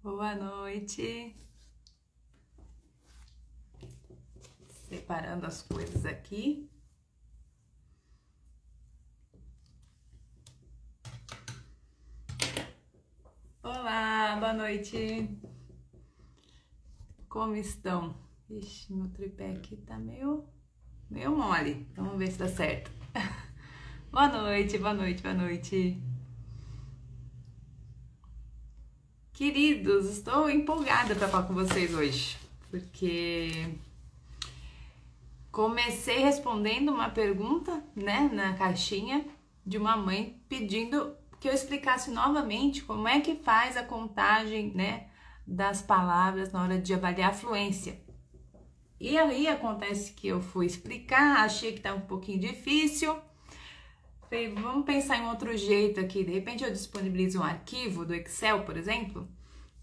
Boa noite. Separando as coisas aqui. Olá, boa noite. Como estão? Ixi, meu tripé aqui tá meio mole. Vamos ver se dá certo. Boa noite, boa noite, boa noite. Queridos, estou empolgada para falar com vocês hoje, porque comecei respondendo uma pergunta, né, na caixinha de uma mãe pedindo que eu explicasse novamente como é que faz a contagem, né, das palavras na hora de avaliar a fluência. E aí acontece que eu fui explicar, achei que estava um pouquinho difícil. Falei, vamos pensar em outro jeito aqui. De repente eu disponibilizo um arquivo do Excel, por exemplo,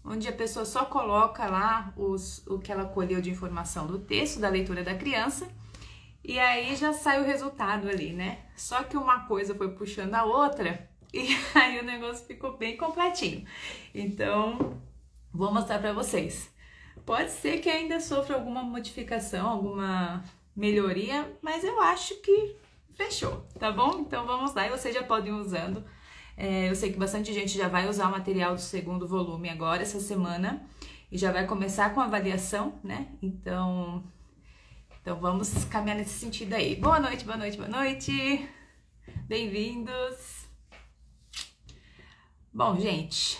onde a pessoa só coloca lá o que ela colheu de informação do texto, da leitura da criança, e aí já sai o resultado ali, né? Só que uma coisa foi puxando a outra, e aí o negócio ficou bem completinho. Então, vou mostrar para vocês. Pode ser que ainda sofra alguma modificação, alguma melhoria, mas eu acho que fechou, tá bom? Então vamos lá e vocês já podem ir usando. Eu sei que bastante gente já vai usar o material do segundo volume agora, essa semana, e já vai começar com a avaliação, né? Então vamos caminhar nesse sentido aí. Boa noite, boa noite, boa noite! Bem-vindos! Bom, gente,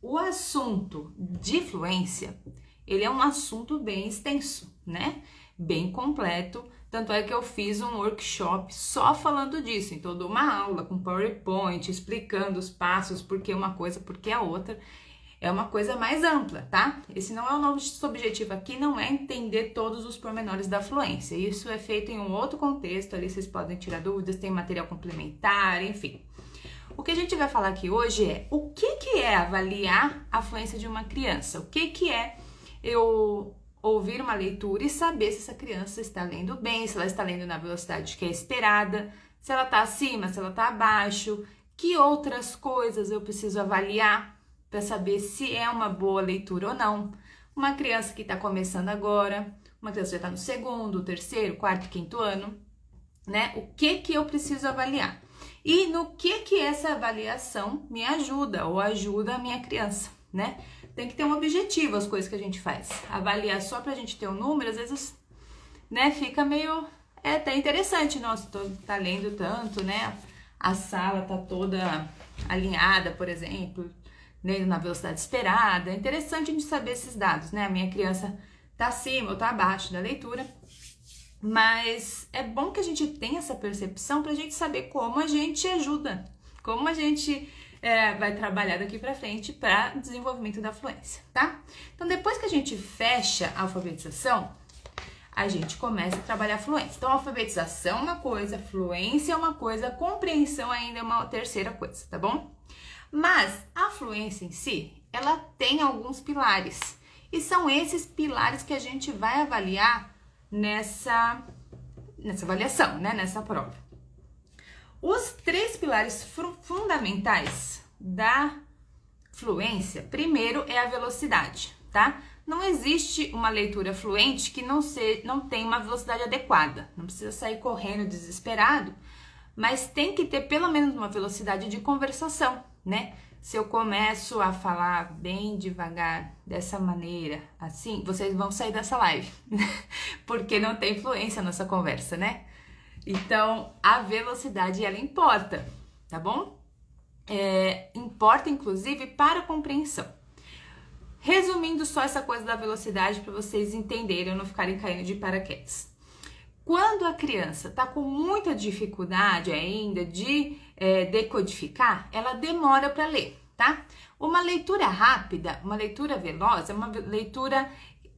o assunto de fluência, ele é um assunto bem extenso, né? Bem completo. Tanto é que eu fiz um workshop só falando disso. Então, eu dou uma aula com PowerPoint, explicando os passos, por que uma coisa, por que a outra. É uma coisa mais ampla, tá? Esse não é o nosso objetivo aqui, não é entender todos os pormenores da fluência. Isso é feito em um outro contexto, ali vocês podem tirar dúvidas, tem material complementar, enfim. O que a gente vai falar aqui hoje é o que é avaliar a fluência de uma criança? O que é eu ouvir uma leitura e saber se essa criança está lendo bem, se ela está lendo na velocidade que é esperada, se ela está acima, se ela está abaixo, que outras coisas eu preciso avaliar para saber se é uma boa leitura ou não. Uma criança que está começando agora, uma criança que já está no segundo, terceiro, quarto, quinto ano, né? O que eu preciso avaliar? E no que essa avaliação me ajuda ou ajuda a minha criança, né? Tem que ter um objetivo as coisas que a gente faz. Avaliar só pra gente ter um número, às vezes, né, fica meio... É até interessante, nossa, tá lendo tanto, né? A sala tá toda alinhada, por exemplo, lendo na velocidade esperada. É interessante a gente saber esses dados, né? A minha criança tá acima ou tá abaixo da leitura. Mas é bom que a gente tenha essa percepção pra gente saber como a gente ajuda, como a gente vai trabalhar daqui pra frente para desenvolvimento da fluência, tá? Então, depois que a gente fecha a alfabetização, a gente começa a trabalhar a fluência. Então, a alfabetização é uma coisa, fluência é uma coisa, compreensão ainda é uma terceira coisa, tá bom? Mas a fluência em si, ela tem alguns pilares. E são esses pilares que a gente vai avaliar nessa avaliação, né? Nessa prova. Os três pilares fundamentais da fluência, primeiro é a velocidade, tá? Não existe uma leitura fluente que não tem uma velocidade adequada. Não precisa sair correndo desesperado, mas tem que ter pelo menos uma velocidade de conversação, né? Se eu começo a falar bem devagar, dessa maneira, assim, vocês vão sair dessa live, porque não tem fluência nessa conversa, né? Então, a velocidade, ela importa, tá bom? Importa, inclusive, para a compreensão. Resumindo só essa coisa da velocidade para vocês entenderem, não ficarem caindo de paraquedas. Quando a criança está com muita dificuldade ainda de decodificar, ela demora para ler, tá? Uma leitura rápida, uma leitura veloz, é uma leitura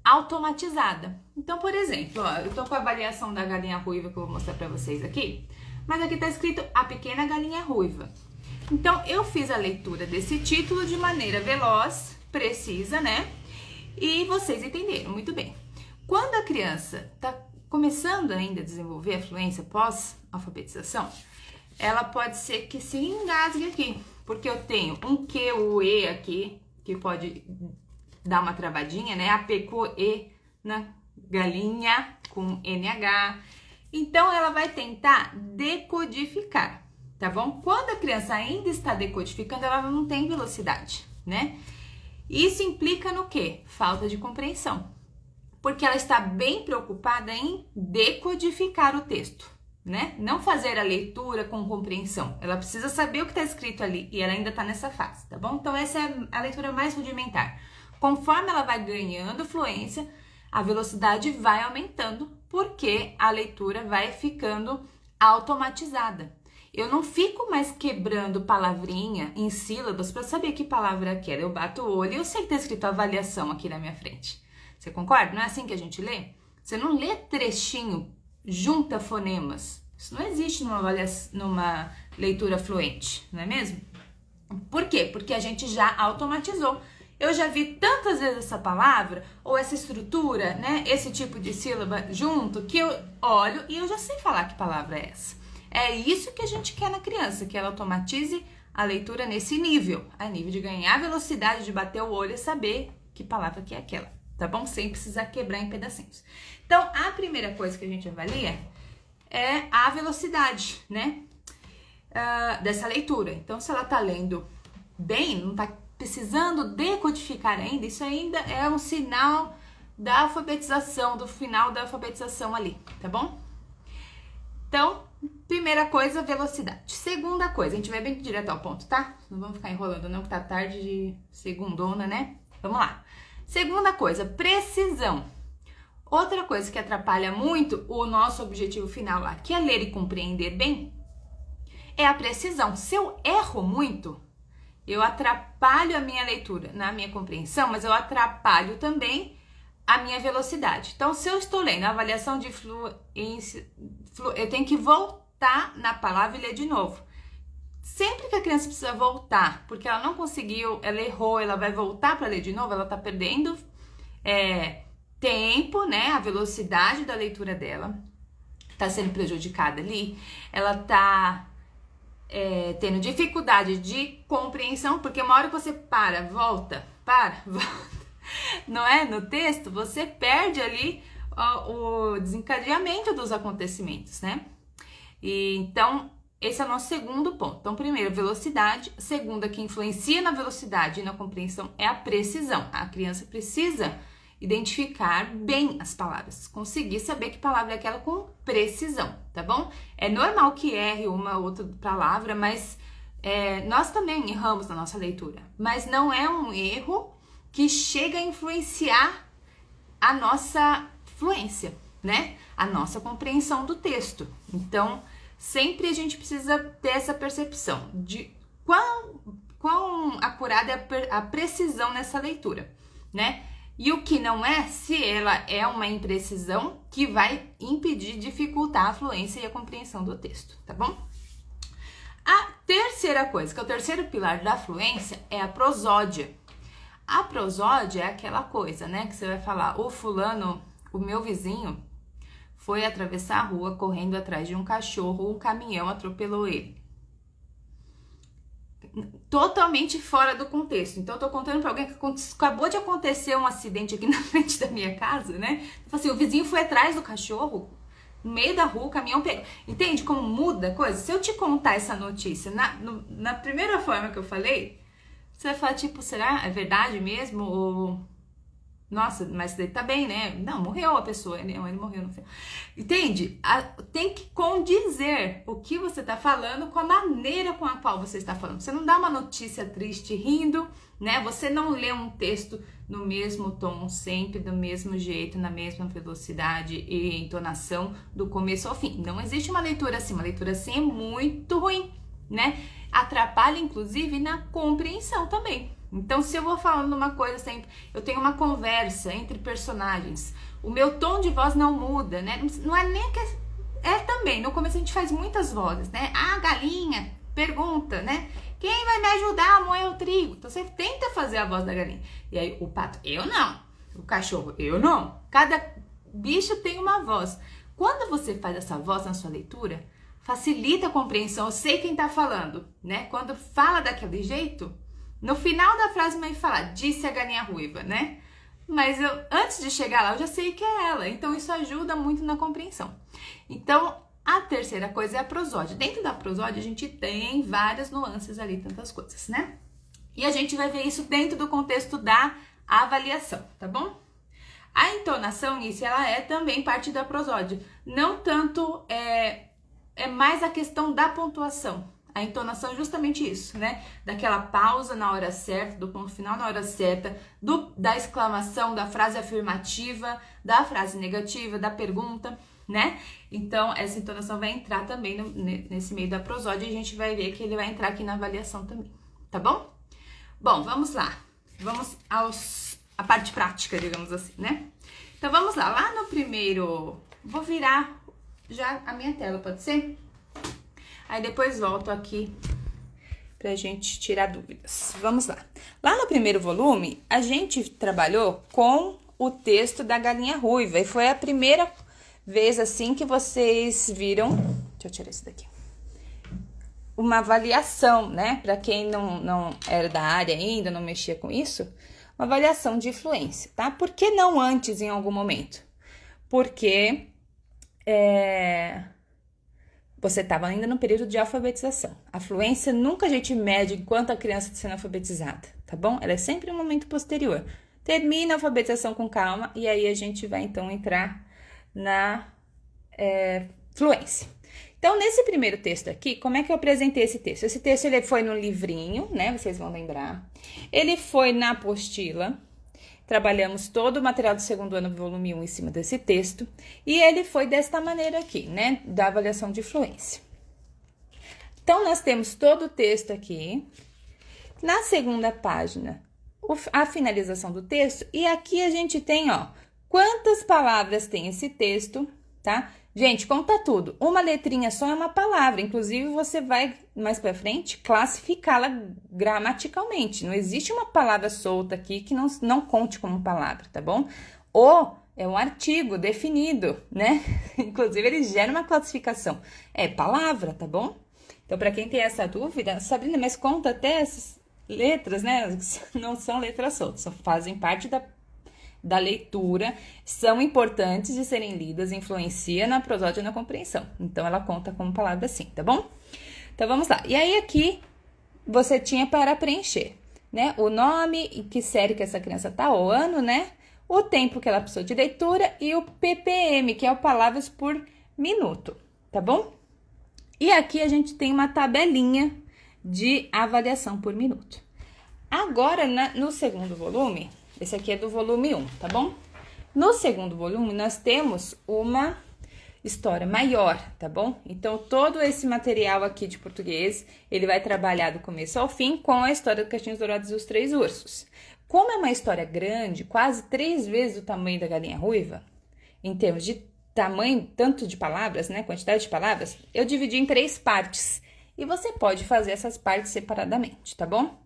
automatizada. Então, por exemplo, ó, eu tô com a avaliação da galinha ruiva que eu vou mostrar para vocês aqui, mas aqui tá escrito a pequena galinha ruiva. Então, eu fiz a leitura desse título de maneira veloz, precisa, né? E vocês entenderam muito bem. Quando a criança tá começando ainda a desenvolver a fluência pós-alfabetização, ela pode ser que se engasgue aqui, porque eu tenho um Q, o E aqui, que pode dar uma travadinha, né? APCOE na galinha com NH. Então, ela vai tentar decodificar, tá bom? Quando a criança ainda está decodificando, ela não tem velocidade, né? Isso implica no quê? Falta de compreensão. Porque ela está bem preocupada em decodificar o texto, né? Não fazer a leitura com compreensão. Ela precisa saber o que está escrito ali e ela ainda está nessa fase, tá bom? Então, essa é a leitura mais rudimentar. Conforme ela vai ganhando fluência, a velocidade vai aumentando, porque a leitura vai ficando automatizada. Eu não fico mais quebrando palavrinha em sílabas para saber que palavra é aquela. Eu bato o olho e eu sei que está escrito avaliação aqui na minha frente. Você concorda? Não é assim que a gente lê? Você não lê trechinho, junta fonemas. Isso não existe numa leitura fluente, não é mesmo? Por quê? Porque a gente já automatizou. Eu já vi tantas vezes essa palavra, ou essa estrutura, né? Esse tipo de sílaba junto, que eu olho e eu já sei falar que palavra é essa. É isso que a gente quer na criança, que ela automatize a leitura nesse nível. A nível de ganhar velocidade, de bater o olho e saber que palavra que é aquela, tá bom? Sem precisar quebrar em pedacinhos. Então, a primeira coisa que a gente avalia é a velocidade, né? Dessa leitura. Então, se ela tá lendo bem, não tá precisando decodificar ainda, isso ainda é um sinal da alfabetização, do final da alfabetização ali, tá bom? Então, primeira coisa, velocidade. Segunda coisa, a gente vai bem direto ao ponto, tá? Não vamos ficar enrolando não, que tá tarde de segundona, né? Vamos lá. Segunda coisa, precisão. Outra coisa que atrapalha muito o nosso objetivo final lá, que é ler e compreender bem, é a precisão. Se eu erro muito, eu atrapalho a minha leitura na minha compreensão, mas eu atrapalho também a minha velocidade. Então, se eu estou lendo a avaliação de fluência, eu tenho que voltar na palavra e ler de novo. Sempre que a criança precisa voltar, porque ela não conseguiu, ela errou, ela vai voltar para ler de novo, ela está perdendo tempo, né? A velocidade da leitura dela está sendo prejudicada ali. Ela está tendo dificuldade de compreensão, porque uma hora que você volta, não é? No texto, você perde ali o desencadeamento dos acontecimentos, né? E então, esse é o nosso segundo ponto. Então, primeiro, velocidade. Segunda, que influencia na velocidade e na compreensão é a precisão. A criança precisa identificar bem as palavras, conseguir saber que palavra é aquela com precisão, tá bom? É normal que erre uma ou outra palavra, mas nós também erramos na nossa leitura. Mas não é um erro que chega a influenciar a nossa fluência, né? A nossa compreensão do texto. Então, sempre a gente precisa ter essa percepção de quão acurada é a precisão nessa leitura, né? E o que não é, se ela é uma imprecisão que vai impedir, dificultar a fluência e a compreensão do texto, tá bom? A terceira coisa, que é o terceiro pilar da fluência, é a prosódia. A prosódia é aquela coisa, né, que você vai falar, o fulano, o meu vizinho, foi atravessar a rua correndo atrás de um cachorro, um caminhão atropelou ele. Totalmente fora do contexto. Então, eu tô contando pra alguém que acabou de acontecer um acidente aqui na frente da minha casa, né? Assim, o vizinho foi atrás do cachorro, no meio da rua, o caminhão pegou. Entende como muda a coisa? Se eu te contar essa notícia na primeira forma que eu falei, você vai falar, tipo, será? É verdade mesmo? Ou, nossa, mas ele tá bem, né? Não, morreu a pessoa. Não, ele morreu no final. Entende? Tem que condizer o que você tá falando com a maneira com a qual você está falando. Você não dá uma notícia triste rindo, né? Você não lê um texto no mesmo tom, sempre do mesmo jeito, na mesma velocidade e entonação do começo ao fim. Não existe uma leitura assim. Uma leitura assim é muito ruim, né? Atrapalha, inclusive, na compreensão também. Então, se eu vou falando uma coisa sempre, eu tenho uma conversa entre personagens, o meu tom de voz não muda, né? Não é nem que... também, no começo a gente faz muitas vozes, né? A galinha pergunta, né? Quem vai me ajudar a moer o trigo? Então, você tenta fazer a voz da galinha. E aí, o pato, eu não. O cachorro, eu não. Cada bicho tem uma voz. Quando você faz essa voz na sua leitura, facilita a compreensão. Eu sei quem tá falando, né? Quando fala daquele jeito, No final da frase vai falar, disse a galinha ruiva, né? Mas antes de chegar lá, eu já sei que é ela. Então, isso ajuda muito na compreensão. Então, a terceira coisa é a prosódia. Dentro da prosódia, a gente tem várias nuances ali, tantas coisas, né? E a gente vai ver isso dentro do contexto da avaliação, tá bom? A entonação, isso ela é também parte da prosódia. Não tanto, é mais a questão da pontuação. A entonação é justamente isso, né? Daquela pausa na hora certa, do ponto final na hora certa, da exclamação, da frase afirmativa, da frase negativa, da pergunta, né? Então, essa entonação vai entrar também nesse meio da prosódia e a gente vai ver que ele vai entrar aqui na avaliação também, tá bom? Bom, vamos lá. Vamos a parte prática, digamos assim, né? Então, vamos lá. Lá no primeiro... Vou virar já a minha tela, pode ser? Aí depois volto aqui pra gente tirar dúvidas. Vamos lá. Lá no primeiro volume, a gente trabalhou com o texto da galinha ruiva. E foi a primeira vez, assim, que vocês viram... Deixa eu tirar isso daqui. Uma avaliação, né? Pra quem não era da área ainda, não mexia com isso. Uma avaliação de fluência, tá? Por que não antes, em algum momento? Porque... você estava ainda no período de alfabetização. A fluência nunca a gente mede enquanto a criança está sendo alfabetizada, tá bom? Ela é sempre um momento posterior. Termina a alfabetização com calma e aí a gente vai, então, entrar na fluência. Então, nesse primeiro texto aqui, como é que eu apresentei esse texto? Esse texto, ele foi no livrinho, né? Vocês vão lembrar. Ele foi na apostila. Trabalhamos todo o material do segundo ano, volume 1, em cima desse texto. E ele foi desta maneira aqui, né? Da avaliação de fluência. Então, nós temos todo o texto aqui. Na segunda página, a finalização do texto. E aqui a gente tem, ó, quantas palavras tem esse texto, tá? Gente, conta tudo. Uma letrinha só é uma palavra. Inclusive, você vai, mais pra frente, classificá-la gramaticalmente. Não existe uma palavra solta aqui que não conte como palavra, tá bom? O é um artigo definido, né? Inclusive, ele gera uma classificação. É palavra, tá bom? Então, pra quem tem essa dúvida, Sabrina, mas conta até essas letras, né? Não são letras soltas, só fazem parte da leitura, são importantes de serem lidas, influencia na prosódia e na compreensão. Então, ela conta como palavra sim, tá bom? Então, vamos lá. E aí, aqui, você tinha para preencher, né? O nome, em que série que essa criança tá, o ano, né? O tempo que ela precisou de leitura e o ppm, que é o palavras por minuto, tá bom? E aqui a gente tem uma tabelinha de avaliação por minuto. Agora, no segundo volume... Esse aqui é do volume 1, tá bom? No segundo volume, nós temos uma história maior, tá bom? Então, todo esse material aqui de português, ele vai trabalhar do começo ao fim com a história do Caixinhos Dourados e os Três Ursos. Como é uma história grande, quase 3 vezes o tamanho da galinha ruiva, em termos de tamanho, tanto de palavras, né? Quantidade de palavras, eu dividi em 3 partes. E você pode fazer essas partes separadamente, tá bom?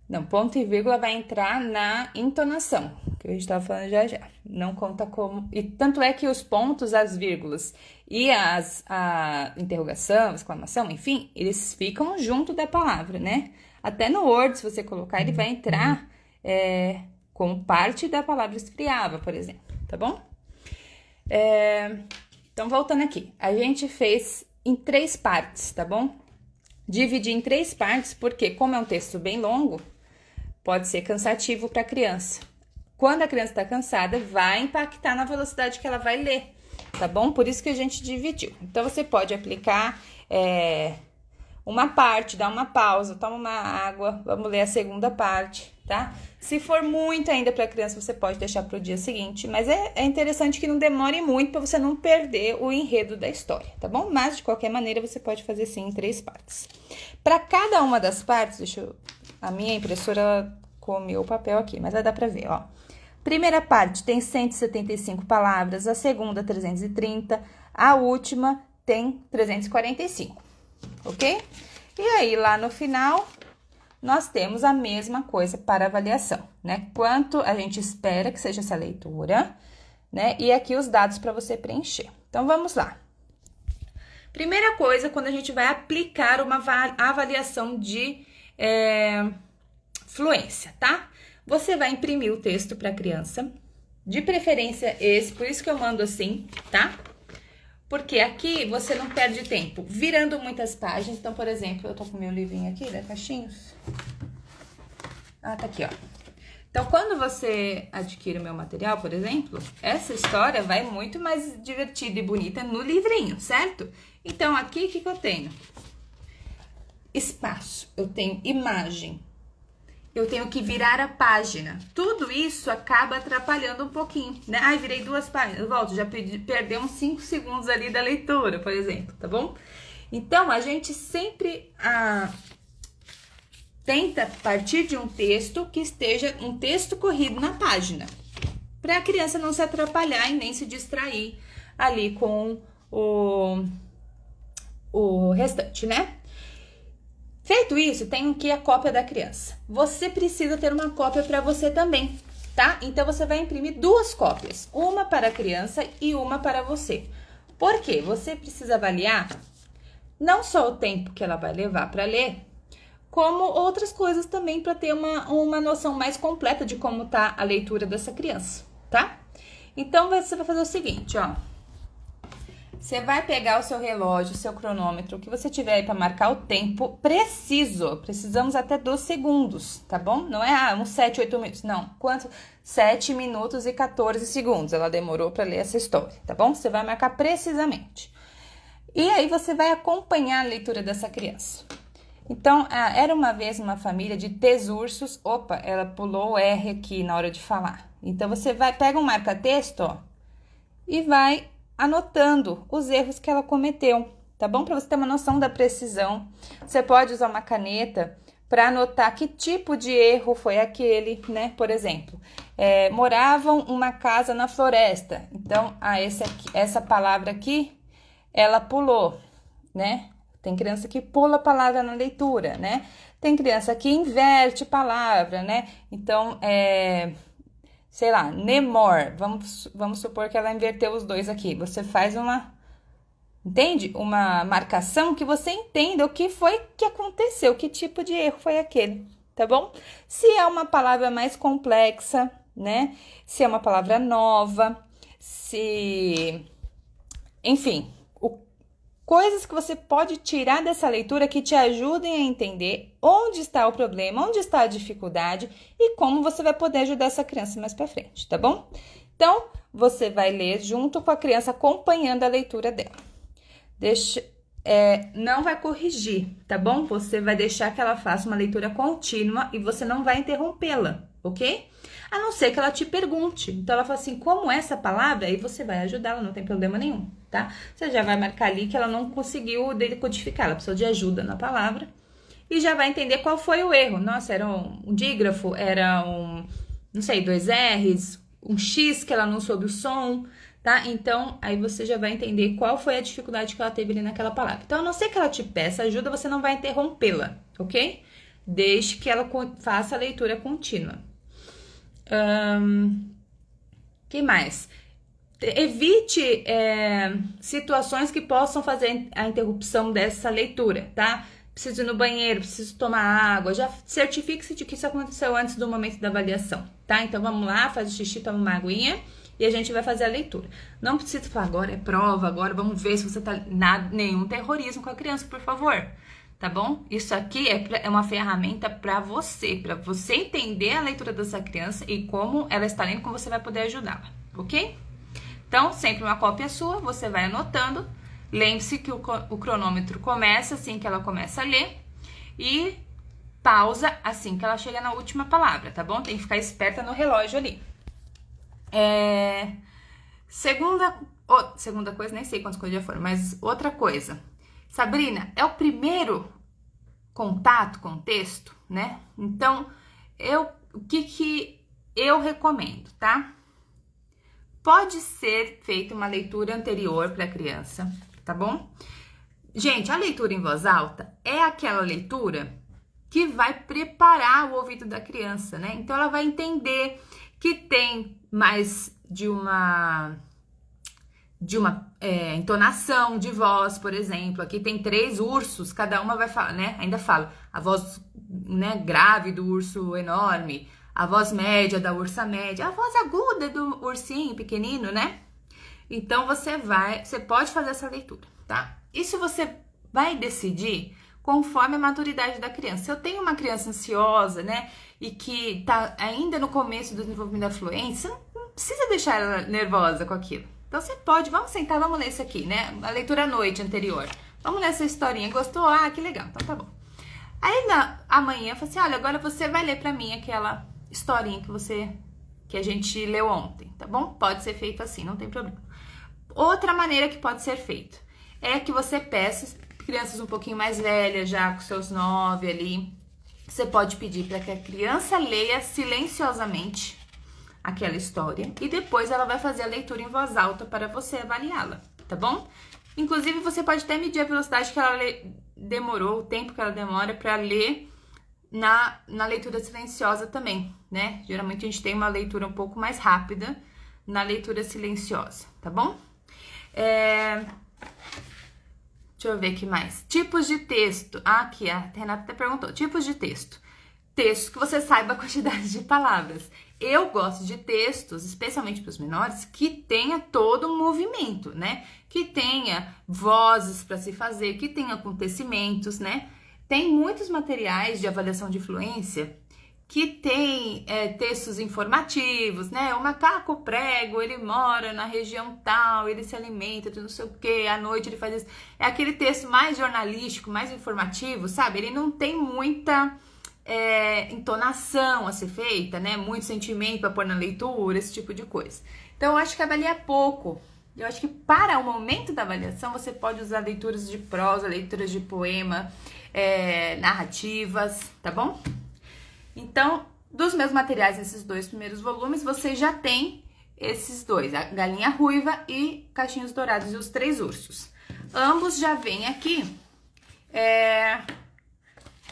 Não, ponto e vírgula vai entrar na entonação, que a gente estava falando já. Não conta como... E tanto é que os pontos, as vírgulas e a interrogação, exclamação, enfim, eles ficam junto da palavra, né? Até no Word, se você colocar, ele vai entrar como parte da palavra esfriava, por exemplo, tá bom? Então, voltando aqui. A gente fez em 3 partes, tá bom? Dividi em 3 partes, porque como é um texto bem longo, pode ser cansativo para a criança. Quando a criança está cansada, vai impactar na velocidade que ela vai ler, tá bom? Por isso que a gente dividiu. Então, você pode aplicar uma parte, dar uma pausa, toma uma água, vamos ler a segunda parte, tá? Se for muito ainda para a criança, você pode deixar para o dia seguinte, mas é interessante que não demore muito para você não perder o enredo da história, tá bom? Mas, de qualquer maneira, você pode fazer sim em 3 partes. Para cada uma das partes, a minha impressora comeu o papel aqui, mas vai dar para ver, ó. Primeira parte tem 175 palavras, a segunda 330, a última tem 345, ok? E aí, lá no final, nós temos a mesma coisa para avaliação, né? Quanto a gente espera que seja essa leitura, né? E aqui os dados para você preencher. Então, vamos lá. Primeira coisa, quando a gente vai aplicar uma avaliação de fluência, tá? Você vai imprimir o texto para a criança, de preferência esse, por isso que eu mando assim, tá? Porque aqui você não perde tempo virando muitas páginas. Então, por exemplo, eu tô com meu livrinho aqui, da Caixinhos. Ah, tá aqui, ó. Então, quando você adquire o meu material, por exemplo, essa história vai muito mais divertida e bonita no livrinho, certo? Então, aqui, o que eu tenho? Espaço, eu tenho imagem, eu tenho que virar a página. Tudo isso acaba atrapalhando um pouquinho, né? Ai, virei 2 páginas, eu volto, já perdeu uns 5 segundos ali da leitura, por exemplo, tá bom? Então, a gente sempre tenta partir de um texto que esteja um texto corrido na página, para a criança não se atrapalhar e nem se distrair ali com o restante, né? Feito isso, tem aqui a cópia da criança. Você precisa ter uma cópia para você também, tá? Então, você vai imprimir 2 cópias, uma para a criança e uma para você. Por quê? Você precisa avaliar não só o tempo que ela vai levar para ler, como outras coisas também para ter uma noção mais completa de como tá a leitura dessa criança, tá? Então, você vai fazer o seguinte, ó. Você vai pegar o seu relógio, o seu cronômetro, o que você tiver aí para marcar o tempo preciso. Precisamos até 2 segundos, tá bom? Não é uns 7, 8 minutos, não. Quanto? 7 minutos e 14 segundos. Ela demorou para ler essa história, tá bom? Você vai marcar precisamente. E aí você vai acompanhar a leitura dessa criança. Então, era uma vez uma família de tesursos. Opa, ela pulou o R aqui na hora de falar. Então, você pega um marca-texto, ó, e vai anotando os erros que ela cometeu, tá bom? Para você ter uma noção da precisão. Você pode usar uma caneta para anotar que tipo de erro foi aquele, né? Por exemplo, moravam uma casa na floresta. Então, essa palavra aqui, ela pulou, né? Tem criança que pula a palavra na leitura, né? Tem criança que inverte palavra, né? Então, sei lá, nemor. Vamos supor que ela inverteu os 2 aqui. Você faz entende? Uma marcação que você entenda o que foi que aconteceu, que tipo de erro foi aquele, tá bom? Se é uma palavra mais complexa, né? Se é uma palavra nova, enfim, coisas que você pode tirar dessa leitura que te ajudem a entender onde está o problema, onde está a dificuldade e como você vai poder ajudar essa criança mais para frente, tá bom? Então, você vai ler junto com a criança, acompanhando a leitura dela. Não vai corrigir, tá bom? Você vai deixar que ela faça uma leitura contínua e você não vai interrompê-la, ok? A não ser que ela te pergunte. Então, ela fala assim, como é essa palavra? Aí você vai ajudá-la, não tem problema nenhum, tá? Você já vai marcar ali que ela não conseguiu decodificar, ela precisou de ajuda na palavra. E já vai entender qual foi o erro. Nossa, era um dígrafo, era não sei, 2 R's, um X que ela não soube o som, tá? Então, aí você já vai entender qual foi a dificuldade que ela teve ali naquela palavra. Então, a não ser que ela te peça ajuda, você não vai interrompê-la, ok? Deixe que ela faça a leitura contínua. Que mais? Evite situações que possam fazer a interrupção dessa leitura, tá? Preciso ir no banheiro, preciso tomar água. Já certifique-se de que isso aconteceu antes do momento da avaliação, tá? Então, vamos lá, faz o xixi, toma uma aguinha e a gente vai fazer a leitura. Não precisa falar, agora é prova, agora vamos ver se você tá... nenhum terrorismo com a criança, por favor. Tá bom? Isso aqui é uma ferramenta para você entender a leitura dessa criança e como ela está lendo, como você vai poder ajudá-la, ok? Então, sempre uma cópia sua, você vai anotando. Lembre-se que o cronômetro começa assim que ela começa a ler e pausa assim que ela chega na última palavra, tá bom? Tem que ficar esperta no relógio ali. Segunda coisa, nem sei quantas coisas já foram, mas outra coisa. Sabrina, é o primeiro contato com o texto, né? Então, o que eu recomendo, tá? Pode ser feita uma leitura anterior para a criança, tá bom? Gente, a leitura em voz alta é aquela leitura que vai preparar o ouvido da criança, né? Então, ela vai entender que tem mais de uma entonação de voz, por exemplo. Aqui tem 3 ursos, cada uma vai falar, né? Ainda fala, a voz né, grave do urso enorme, a voz média da ursa média, a voz aguda do ursinho pequenino, né? Então você pode fazer essa leitura, tá? Isso você vai decidir conforme a maturidade da criança. Se eu tenho uma criança ansiosa, né, e que tá ainda no começo do desenvolvimento da fluência, não precisa deixar ela nervosa com aquilo. Então você pode, vamos sentar, vamos ler isso aqui, né? A leitura à noite anterior. Vamos ler essa historinha. Gostou? Ah, que legal. Então tá bom. Aí amanhã eu falei assim, olha, agora você vai ler pra mim aquela historinha que a gente leu ontem, tá bom? Pode ser feito assim, não tem problema. Outra maneira que pode ser feito é que você peça crianças um pouquinho mais velhas, já com seus 9 ali, você pode pedir para que a criança leia silenciosamente aquela história e depois ela vai fazer a leitura em voz alta para você avaliá-la, tá bom? Inclusive, você pode até medir a velocidade que ela demorou, o tempo que ela demora para ler na leitura silenciosa também, né? Geralmente a gente tem uma leitura um pouco mais rápida na leitura silenciosa, tá bom? Deixa eu ver aqui mais. Tipos de texto. Aqui, a Renata até perguntou. Tipos de texto. Texto que você saiba a quantidade de palavras. Eu gosto de textos, especialmente para os menores, que tenha todo um movimento, né? Que tenha vozes para se fazer, que tenha acontecimentos, né? Tem muitos materiais de avaliação de fluência que tem textos informativos, né? O macaco prego, ele mora na região tal, ele se alimenta de não sei o que, à noite ele faz isso. É aquele texto mais jornalístico, mais informativo, sabe? Ele não tem muita entonação a ser feita, né? Muito sentimento para pôr na leitura, esse tipo de coisa. Então, eu acho que avalia pouco. Eu acho que para o momento da avaliação, você pode usar leituras de prosa, leituras de poema, narrativas, tá bom? Então, dos meus materiais, esses 2 primeiros volumes, você já tem esses 2, a Galinha Ruiva e Cachinhos Dourados e os 3 Ursos. Ambos já vêm aqui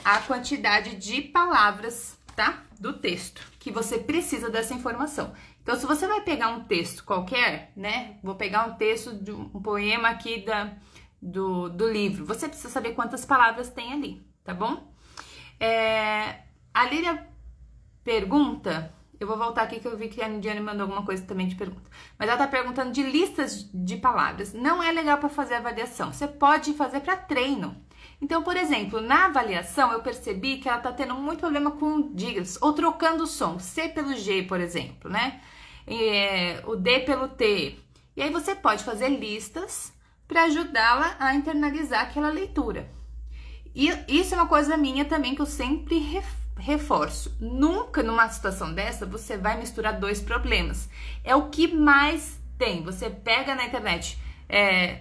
a quantidade de palavras, tá? Do texto, que você precisa dessa informação. Então, se você vai pegar um texto qualquer, né? Vou pegar um texto de um poema aqui do livro. Você precisa saber quantas palavras tem ali, tá bom? A Lília pergunta, eu vou voltar aqui que eu vi que a Nidiane mandou alguma coisa também de pergunta, mas ela tá perguntando de listas de palavras. Não é legal para fazer avaliação, você pode fazer para treino. Então, por exemplo, na avaliação eu percebi que ela tá tendo muito problema com dicas, ou trocando o som, C pelo G, por exemplo, né? O D pelo T. E aí você pode fazer listas para ajudá-la a internalizar aquela leitura. E isso é uma coisa minha também que eu sempre reforço. Nunca numa situação dessa você vai misturar 2 problemas. É o que mais tem. Você pega na internet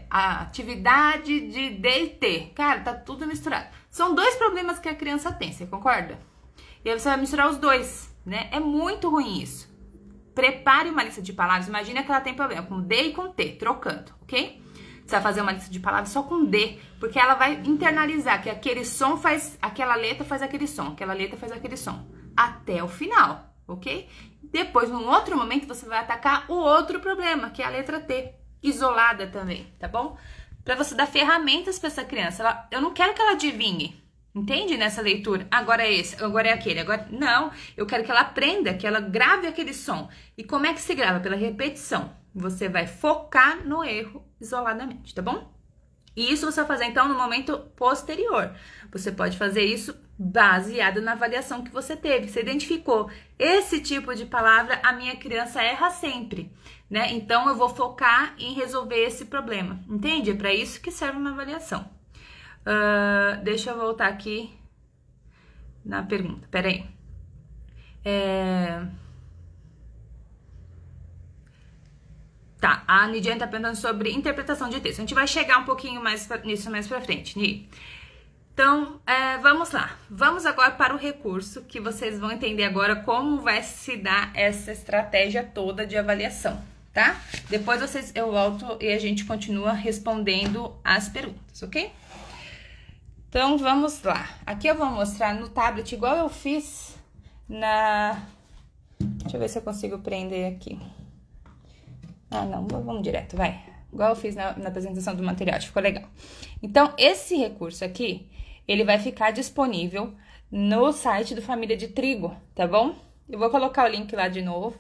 a atividade de D e T. Cara, tá tudo misturado. São 2 problemas que a criança tem, você concorda? E aí você vai misturar os 2, né? É muito ruim isso. Prepare uma lista de palavras. Imagina que ela tem problema com D e com T, trocando, ok? Você vai fazer uma lista de palavras só com D, porque ela vai internalizar que aquele som faz, aquela letra faz aquele som, aquela letra faz aquele som, até o final, ok? Depois, num outro momento, você vai atacar o outro problema, que é a letra T, isolada também, tá bom? Pra você dar ferramentas pra essa criança. Eu não quero que ela adivinhe, entende? Nessa leitura, agora é esse, agora é aquele, agora... Não, eu quero que ela aprenda, que ela grave aquele som. E como é que se grava? Pela repetição. Você vai focar no erro isoladamente, tá bom? E isso você vai fazer, então, no momento posterior. Você pode fazer isso baseado na avaliação que você teve. Você identificou esse tipo de palavra, a minha criança erra sempre, né? Então, eu vou focar em resolver esse problema, entende? É para isso que serve uma avaliação. Deixa eu voltar aqui na pergunta, peraí. Tá, a Nidiane tá perguntando sobre interpretação de texto. A gente vai chegar um pouquinho nisso mais pra frente, Ni. Então, vamos lá. Vamos agora para o recurso, que vocês vão entender agora como vai se dar essa estratégia toda de avaliação, tá? Depois eu volto e a gente continua respondendo as perguntas, ok? Então, vamos lá. Aqui eu vou mostrar no tablet, igual eu fiz Deixa eu ver se eu consigo prender aqui. Ah, não, vamos direto, vai. Igual eu fiz na apresentação do material, ficou legal. Então, esse recurso aqui, ele vai ficar disponível no site do Família de Trigo, tá bom? Eu vou colocar o link lá de novo.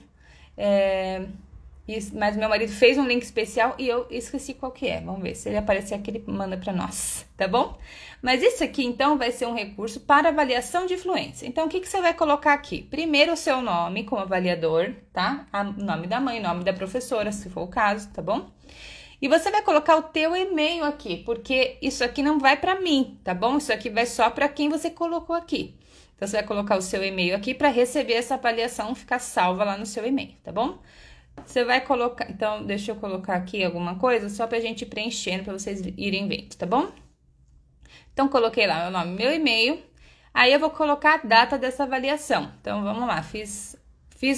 Mas meu marido fez um link especial e eu esqueci qual que é. Vamos ver, se ele aparecer aqui, ele manda pra nós, tá bom? Mas isso aqui, então, vai ser um recurso para avaliação de fluência. Então, o que você vai colocar aqui? Primeiro, o seu nome como avaliador, tá? O nome da mãe, o nome da professora, se for o caso, tá bom? E você vai colocar o teu e-mail aqui, porque isso aqui não vai pra mim, tá bom? Isso aqui vai só pra quem você colocou aqui. Então, você vai colocar o seu e-mail aqui para receber essa avaliação, ficar salva lá no seu e-mail, tá bom? Você vai colocar, então, deixa eu colocar aqui alguma coisa, só pra gente ir preenchendo, pra vocês irem vendo, tá bom? Então, coloquei lá meu nome, meu e-mail, aí eu vou colocar a data dessa avaliação. Então, vamos lá, fiz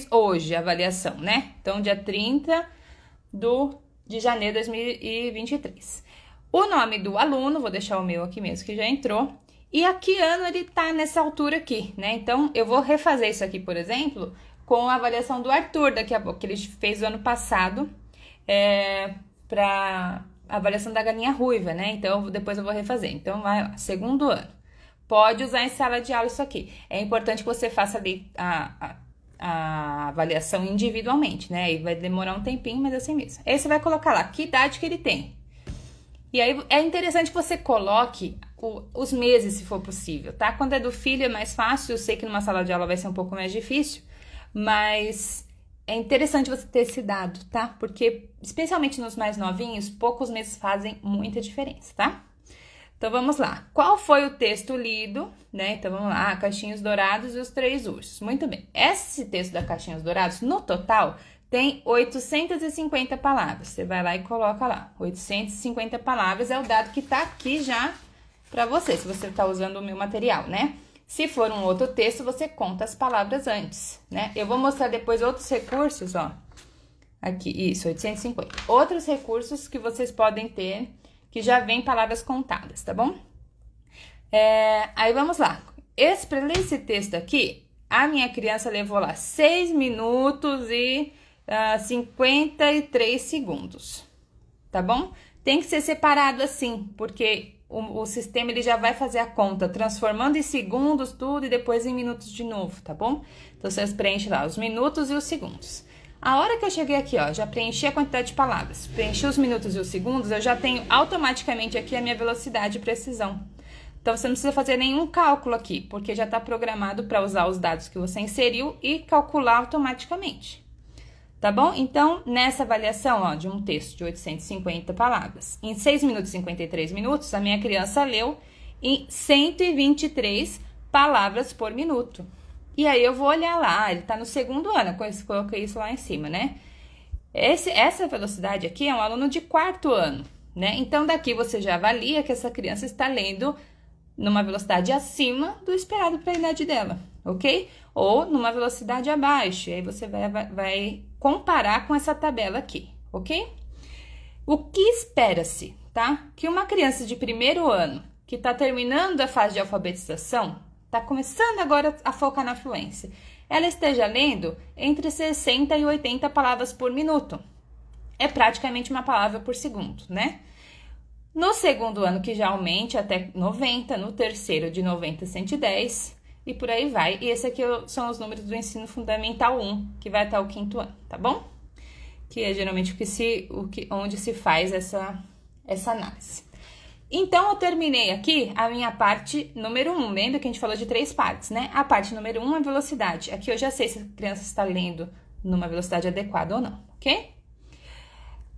hoje a avaliação, né? Então, dia 30 de janeiro de 2023. O nome do aluno, vou deixar o meu aqui mesmo, que já entrou. E a que ano ele tá nessa altura aqui, né? Então, eu vou refazer isso aqui, por exemplo, com a avaliação do Arthur, daqui a pouco, que ele fez o ano passado, para avaliação da galinha ruiva, né? Então, depois eu vou refazer. Então, vai lá, segundo ano. Pode usar em sala de aula isso aqui. É importante que você faça ali a avaliação individualmente, né? E vai demorar um tempinho, mas é assim mesmo. Aí você vai colocar lá, que idade que ele tem. E aí, é interessante que você coloque os meses, se for possível, tá? Quando é do filho é mais fácil, eu sei que numa sala de aula vai ser um pouco mais difícil, mas é interessante você ter esse dado, tá? Porque, especialmente nos mais novinhos, poucos meses fazem muita diferença, tá? Então, vamos lá. Qual foi o texto lido, né? Então, vamos lá. Caixinhos Dourados e os Três Ursos. Muito bem. Esse texto da Caixinhos Dourados, no total, tem 850 palavras. Você vai lá e coloca lá. 850 palavras é o dado que tá aqui já para você, se você tá usando o meu material, né? Se for um outro texto, você conta as palavras antes, né? Eu vou mostrar depois outros recursos, ó. Aqui, isso, 850. Outros recursos que vocês podem ter, que já vem palavras contadas, tá bom? Aí, vamos lá. Para ler esse texto aqui, a minha criança levou lá 6 minutos e 53 segundos, tá bom? Tem que ser separado assim, porque o sistema ele já vai fazer a conta, transformando em segundos tudo e depois em minutos de novo, tá bom? Então, vocês preenchem lá os minutos e os segundos. A hora que eu cheguei aqui, ó, já preenchi a quantidade de palavras, preenchi os minutos e os segundos, eu já tenho automaticamente aqui a minha velocidade e precisão. Então, você não precisa fazer nenhum cálculo aqui, porque já está programado para usar os dados que você inseriu e calcular automaticamente. Tá bom? Então, nessa avaliação, ó, de um texto de 850 palavras, em 6 minutos e 53 minutos, a minha criança leu em 123 palavras por minuto. E aí, eu vou olhar lá, ele tá no segundo ano, coloquei isso lá em cima, né? Essa velocidade aqui é um aluno de 4º ano, né? Então, daqui você já avalia que essa criança está lendo numa velocidade acima do esperado para a idade dela, ok? Ou numa velocidade abaixo, e aí você vai comparar com essa tabela aqui, ok? O que espera-se, tá? Que uma criança de 1º ano, que está terminando a fase de alfabetização, está começando agora a focar na fluência, ela esteja lendo entre 60 e 80 palavras por minuto. É praticamente uma palavra por segundo, né? No segundo ano, que já aumente até 90, no terceiro de 90 a 110, e por aí vai. E esse aqui são os números do ensino fundamental 1, que vai até o 5º ano, tá bom? Que é geralmente onde se faz essa análise. Então, eu terminei aqui a minha parte número 1. Lembra que a gente falou de 3 partes, né? A parte número 1 é a velocidade. Aqui eu já sei se a criança está lendo numa velocidade adequada ou não, ok?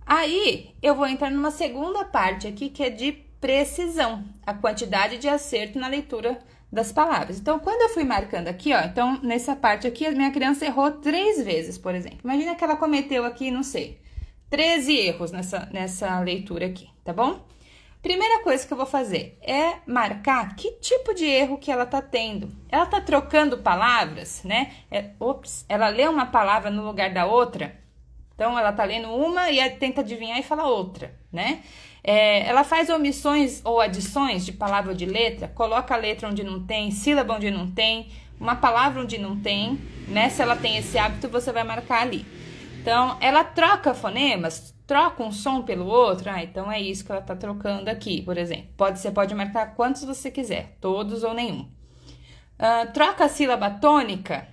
Aí, eu vou entrar numa segunda parte aqui, que é de precisão. A quantidade de acerto na leitura das palavras. Então, quando eu fui marcando aqui, ó, então, nessa parte aqui, a minha criança errou 3 vezes, por exemplo. Imagina que ela cometeu aqui, não sei, 13 erros nessa leitura aqui, tá bom? Primeira coisa que eu vou fazer é marcar que tipo de erro que ela tá tendo. Ela tá trocando palavras, né? Ela lê uma palavra no lugar da outra. Então, ela tá lendo uma e tenta adivinhar e fala outra, né? Ela faz omissões ou adições de palavra ou de letra, coloca a letra onde não tem, sílaba onde não tem, uma palavra onde não tem, né? Se ela tem esse hábito, você vai marcar ali. Então, ela troca fonemas, troca um som pelo outro, então é isso que ela tá trocando aqui, por exemplo. Você pode marcar quantos você quiser, todos ou nenhum. Troca a sílaba tônica,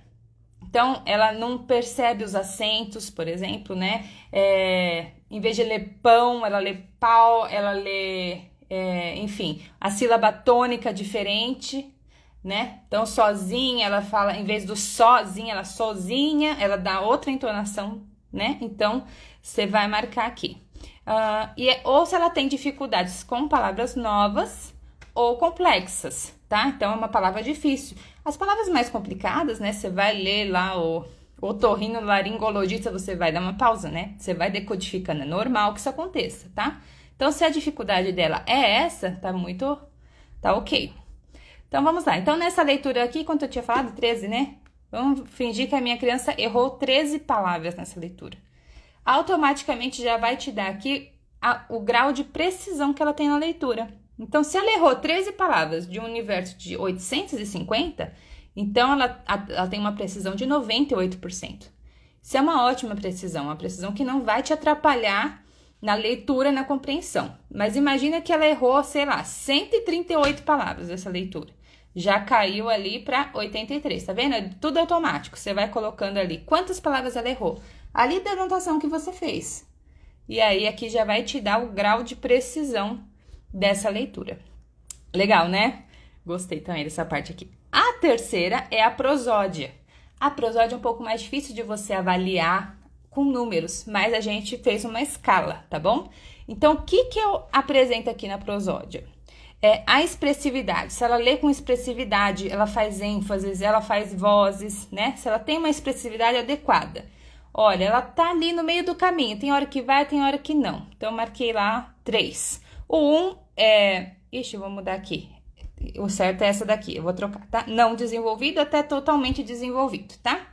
então ela não percebe os acentos, por exemplo, né? Em vez de ler pão, ela lê pau, ela lê, enfim, a sílaba tônica diferente, né? Então, sozinha, ela fala, em vez do sozinha, ela sozinha, ela dá outra entonação, né? Então, você vai marcar aqui. Ou se ela tem dificuldades com palavras novas ou complexas, tá? Então, é uma palavra difícil. As palavras mais complicadas, né? Você vai ler lá o otorrinolaringologista, você vai dar uma pausa, né? Você vai decodificando, é normal que isso aconteça, tá? Então, se a dificuldade dela é essa, tá ok. Então, vamos lá. Então, nessa leitura aqui, quanto eu tinha falado? 13, né? Vamos fingir que a minha criança errou 13 palavras nessa leitura. Automaticamente já vai te dar aqui o grau de precisão que ela tem na leitura. Então, se ela errou 13 palavras de um universo de 850, então ela tem uma precisão de 98%. Isso é uma ótima precisão, uma precisão que não vai te atrapalhar na leitura, na compreensão. Mas imagina que ela errou, sei lá, 138 palavras dessa leitura. Já caiu ali para 83, tá vendo? É tudo automático. Você vai colocando ali quantas palavras ela errou. Ali da anotação que você fez. E aí aqui já vai te dar o grau de precisão dessa leitura. Legal, né? Gostei também dessa parte aqui. A terceira é a prosódia. A prosódia é um pouco mais difícil de você avaliar com números, mas a gente fez uma escala, tá bom? Então, o que eu apresento aqui na prosódia? A expressividade. Se ela lê com expressividade, ela faz ênfases, ela faz vozes, né? Se ela tem uma expressividade adequada. Olha, ela tá ali no meio do caminho. Tem hora que vai, tem hora que não. Então, eu marquei lá 3. O 1 é... Ixi, vou mudar aqui. O certo é essa daqui. Eu vou trocar, tá? Não desenvolvido até totalmente desenvolvido, tá?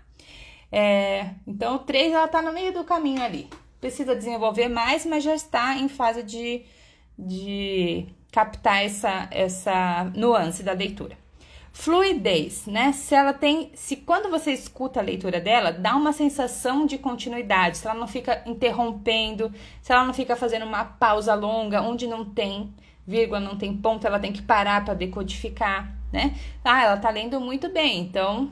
Então, o 3, ela tá no meio do caminho ali. Precisa desenvolver mais, mas já está em fase de captar essa nuance da leitura. Fluidez, né? Se quando você escuta a leitura dela, dá uma sensação de continuidade, se ela não fica interrompendo, se ela não fica fazendo uma pausa longa, onde não tem vírgula, não tem ponto, ela tem que parar para decodificar, né? Ela tá lendo muito bem, então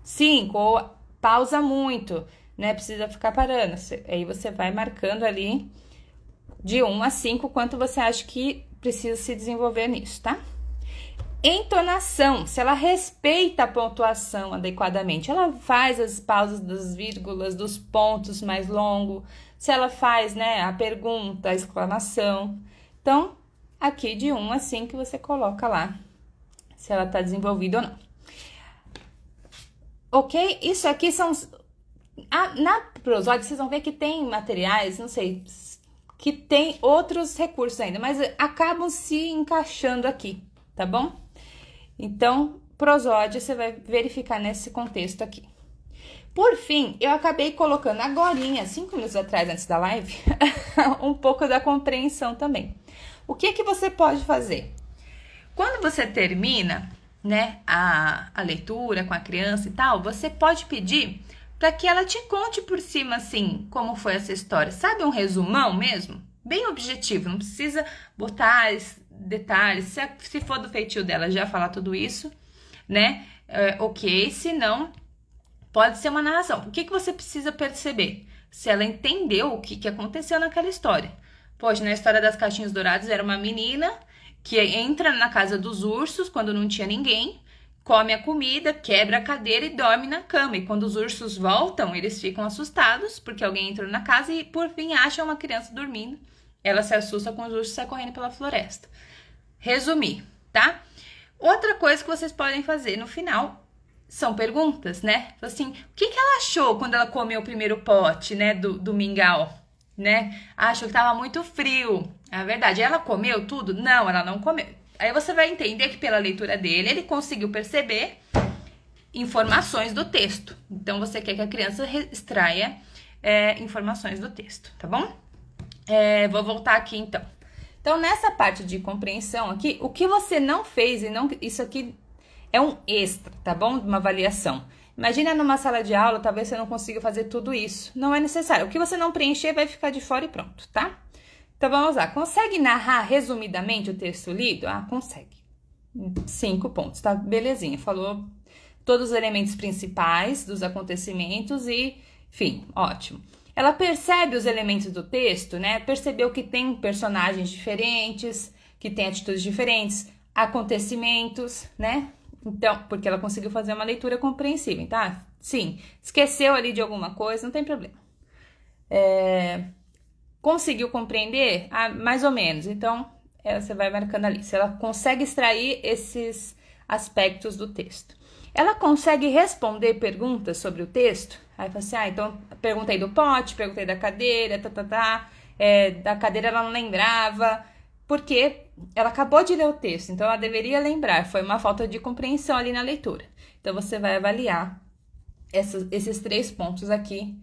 5, ou pausa muito, né? Precisa ficar parando. Aí você vai marcando ali de 1 a 5 quanto você acha que precisa se desenvolver nisso, tá? Entonação, se ela respeita a pontuação adequadamente, ela faz as pausas das vírgulas, dos pontos mais longos, se ela faz, né, a pergunta, a exclamação. Então, aqui de 1 a 5 você coloca lá se ela tá desenvolvida ou não. Ok? Isso aqui são... na prosódia, vocês vão ver que tem materiais, não sei, que tem outros recursos ainda, mas acabam se encaixando aqui, tá bom? Então, prosódia, você vai verificar nesse contexto aqui. Por fim, eu acabei colocando agorinha, 5 minutos atrás, antes da live, um pouco da compreensão também. O que você pode fazer? Quando você termina, né, a leitura com a criança e tal, você pode pedir para que ela te conte por cima, assim, como foi essa história. Sabe, um resumão mesmo? Bem objetivo, não precisa botar detalhes. Se for do feitio dela já falar tudo isso, né? Ok, se não, pode ser uma narração. O que você precisa perceber? Se ela entendeu o que aconteceu naquela história. Poxa, na história das caixinhas douradas era uma menina que entra na casa dos ursos quando não tinha ninguém, come a comida, quebra a cadeira e dorme na cama. E quando os ursos voltam, eles ficam assustados porque alguém entrou na casa e, por fim, acham uma criança dormindo. Ela se assusta com os ursos e sai correndo pela floresta. Resumir, tá? Outra coisa que vocês podem fazer no final são perguntas, né? Assim, o que ela achou quando ela comeu o primeiro pote, né, do mingau, né? Achou que tava muito frio. É verdade. Ela comeu tudo? Não, ela não comeu. Aí você vai entender que pela leitura dele, ele conseguiu perceber informações do texto. Então, você quer que a criança extraia informações do texto, tá bom? Vou voltar aqui, então. Então, nessa parte de compreensão aqui, o que você não fez, isso aqui é um extra, tá bom? De uma avaliação. Imagina numa sala de aula, talvez você não consiga fazer tudo isso. Não é necessário. O que você não preencher vai ficar de fora e pronto, tá? Então, vamos lá. Consegue narrar resumidamente o texto lido? Consegue. 5 pontos, tá? Belezinha. Falou todos os elementos principais dos acontecimentos e, enfim, ótimo. Ela percebe os elementos do texto, né? Percebeu que tem personagens diferentes, que tem atitudes diferentes, acontecimentos, né? Então, porque ela conseguiu fazer uma leitura compreensível, tá? Sim, esqueceu ali de alguma coisa, não tem problema. Conseguiu compreender? Mais ou menos. Então, você vai marcando ali. Se ela consegue extrair esses aspectos do texto. Ela consegue responder perguntas sobre o texto? Aí fala assim, então perguntei do pote, perguntei da cadeira, da cadeira ela não lembrava, porque ela acabou de ler o texto, então ela deveria lembrar, foi uma falta de compreensão ali na leitura. Então você vai avaliar esses 3 pontos aqui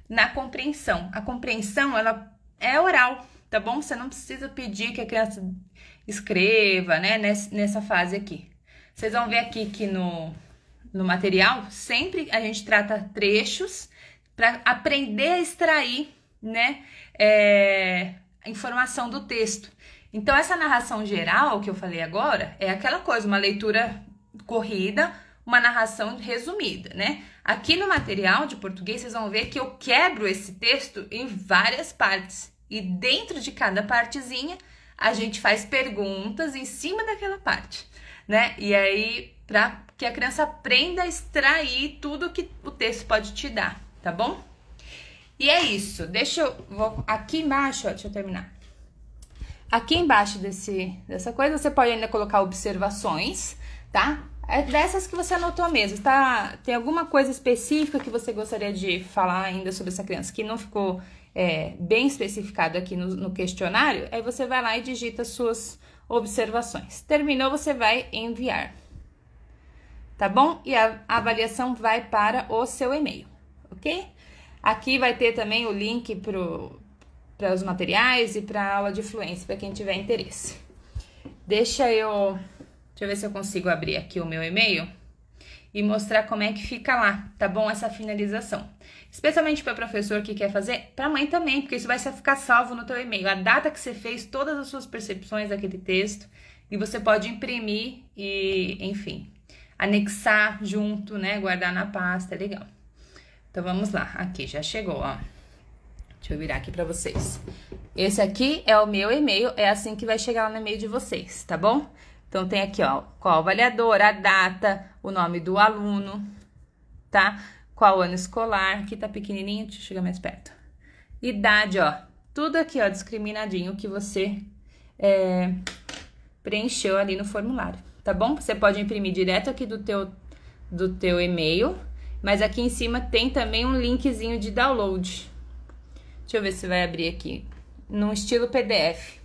na compreensão. A compreensão, ela é oral, tá bom? Você não precisa pedir que a criança escreva, né, nessa fase aqui. Vocês vão ver aqui que no material, sempre a gente trata trechos para aprender a extrair, né, a informação do texto. Então, essa narração geral que eu falei agora é aquela coisa, uma leitura corrida, uma narração resumida, né? Aqui no material de português, vocês vão ver que eu quebro esse texto em várias partes. E dentro de cada partezinha, a gente faz perguntas em cima daquela parte, né? E aí, para que a criança aprenda a extrair tudo que o texto pode te dar, tá bom? E é isso. Vou aqui embaixo, ó, deixa eu terminar. Aqui embaixo dessa coisa, você pode ainda colocar observações, tá? É dessas que você anotou mesmo, tá? Tem alguma coisa específica que você gostaria de falar ainda sobre essa criança que não ficou bem especificado aqui no questionário? Aí você vai lá e digita suas observações. Terminou, você vai enviar. Tá bom? E a avaliação vai para o seu e-mail, ok? Aqui vai ter também o link para os materiais e para a aula de fluência, para quem tiver interesse. Deixa eu ver se eu consigo abrir aqui o meu e-mail e mostrar como é que fica lá, tá bom? Essa finalização. Especialmente para professor que quer fazer, para mãe também, porque isso vai ficar salvo no teu e-mail. A data que você fez, todas as suas percepções daquele texto, e você pode imprimir e, enfim, anexar junto, né? Guardar na pasta, é legal. Então, vamos lá. Aqui, já chegou, ó. Deixa eu virar aqui pra vocês. Esse aqui é o meu e-mail, é assim que vai chegar lá no e-mail de vocês, tá bom? Então, tem aqui, ó, qual avaliador, a data, o nome do aluno, tá? Qual ano escolar, aqui tá pequenininho, deixa eu chegar mais perto. Idade, ó, tudo aqui, ó, discriminadinho que você preencheu ali no formulário, tá bom? Você pode imprimir direto aqui do teu e-mail, mas aqui em cima tem também um linkzinho de download. Deixa eu ver se vai abrir aqui, num estilo PDF.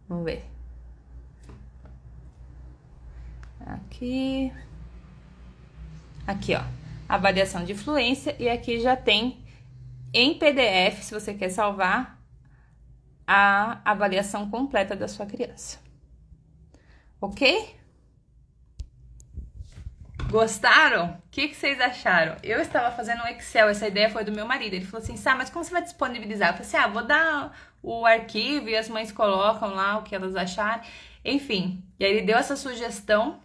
Vamos ver. Aqui, ó, avaliação de fluência, e aqui já tem em PDF, se você quer salvar, a avaliação completa da sua criança. Ok? Gostaram? O que vocês acharam? Eu estava fazendo um Excel, essa ideia foi do meu marido. Ele falou assim, mas como você vai disponibilizar? Eu falei assim, vou dar o arquivo e as mães colocam lá o que elas acharem. Enfim, e aí ele deu essa sugestão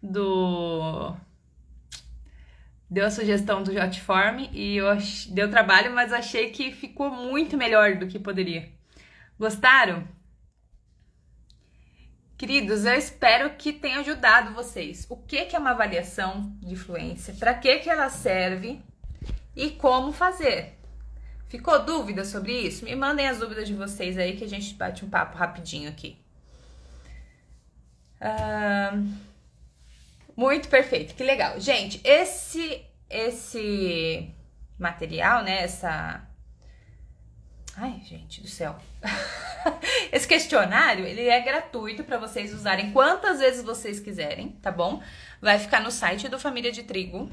do Jotform e deu trabalho, mas achei que ficou muito melhor do que poderia. Gostaram? Queridos, eu espero que tenha ajudado vocês. O que é uma avaliação de fluência? Para que ela serve? E como fazer? Ficou dúvida sobre isso? Me mandem as dúvidas de vocês aí que a gente bate um papo rapidinho aqui. Muito perfeito, que legal. Gente, esse material, né, Ai, gente do céu. Esse questionário, ele é gratuito para vocês usarem quantas vezes vocês quiserem, tá bom? Vai ficar no site do Família de Trigo.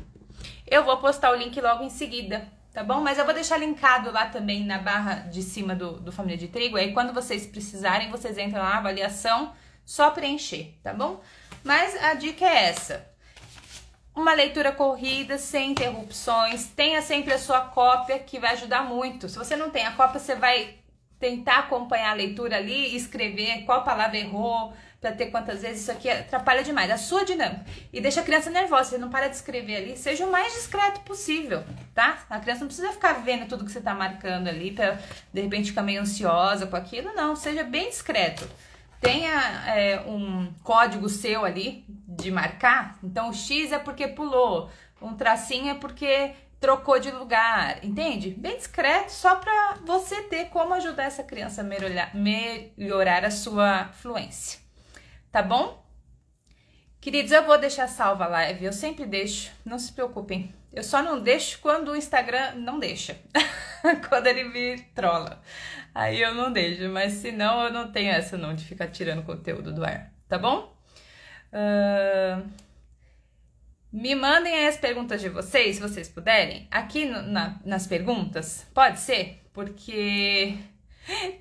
Eu vou postar o link logo em seguida, tá bom? Mas eu vou deixar linkado lá também na barra de cima do Família de Trigo. Aí quando vocês precisarem, vocês entram lá, avaliação, só preencher, tá bom? Mas a dica é essa. Uma leitura corrida, sem interrupções. Tenha sempre a sua cópia, que vai ajudar muito. Se você não tem a cópia, você vai tentar acompanhar a leitura ali e escrever qual palavra errou, para ter quantas vezes, isso aqui atrapalha demais a sua dinâmica e deixa a criança nervosa. Você não para de escrever ali, seja o mais discreto possível, tá? A criança não precisa ficar vendo tudo que você tá marcando ali para de repente ficar meio ansiosa com aquilo, não, seja bem discreto. Tenha um código seu ali de marcar, então o X é porque pulou, um tracinho é porque trocou de lugar, entende? Bem discreto, só para você ter como ajudar essa criança a melhorar a sua fluência, tá bom? Queridos, eu vou deixar salva a live, eu sempre deixo, não se preocupem. Eu só não deixo quando o Instagram não deixa, quando ele me trola. Aí eu não deixo, mas senão eu não tenho essa não de ficar tirando conteúdo do ar, tá bom? Me mandem aí as perguntas de vocês, se vocês puderem, aqui nas perguntas, pode ser? Porque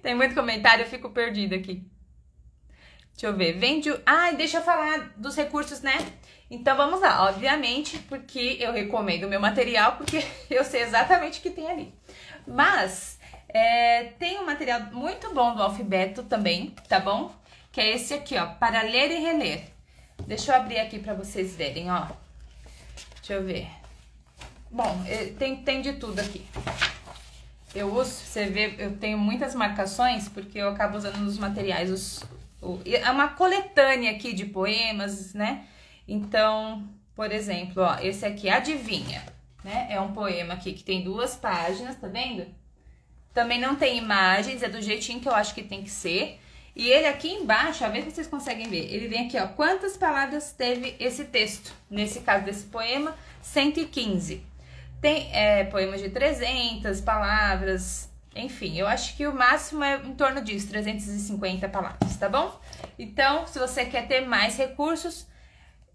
tem muito comentário, eu fico perdida aqui. Deixa eu ver, deixa eu falar dos recursos, né? Então vamos lá, obviamente, porque eu recomendo o meu material, porque eu sei exatamente o que tem ali. Mas tem um material muito bom do Alfabeto também, tá bom? Que é esse aqui, ó, para ler e reler. Deixa eu abrir aqui para vocês verem, ó. Deixa eu ver. Bom, tem de tudo aqui. Eu uso, você vê, eu tenho muitas marcações, porque eu acabo usando nos materiais. É uma coletânea aqui de poemas, né? Então, por exemplo, ó, esse aqui, Adivinha, né? É um poema aqui que tem 2 páginas, tá vendo? Também não tem imagens, é do jeitinho que eu acho que tem que ser. E ele aqui embaixo, a ver se vocês conseguem ver, ele vem aqui, ó, quantas palavras teve esse texto? Nesse caso desse poema, 115. Tem poemas de 300 palavras, enfim, eu acho que o máximo é em torno disso, 350 palavras, tá bom? Então, se você quer ter mais recursos,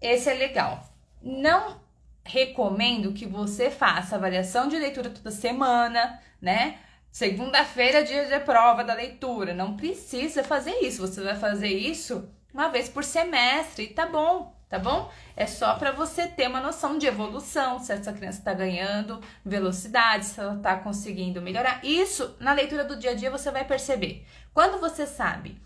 esse é legal. Não recomendo que você faça avaliação de leitura toda semana, né? Segunda-feira, dia de prova da leitura. Não precisa fazer isso. Você vai fazer isso uma vez por semestre e tá bom, tá bom? É só para você ter uma noção de evolução, se essa criança está ganhando velocidade, se ela está conseguindo melhorar. Isso, na leitura do dia a dia, você vai perceber. Quando você sabe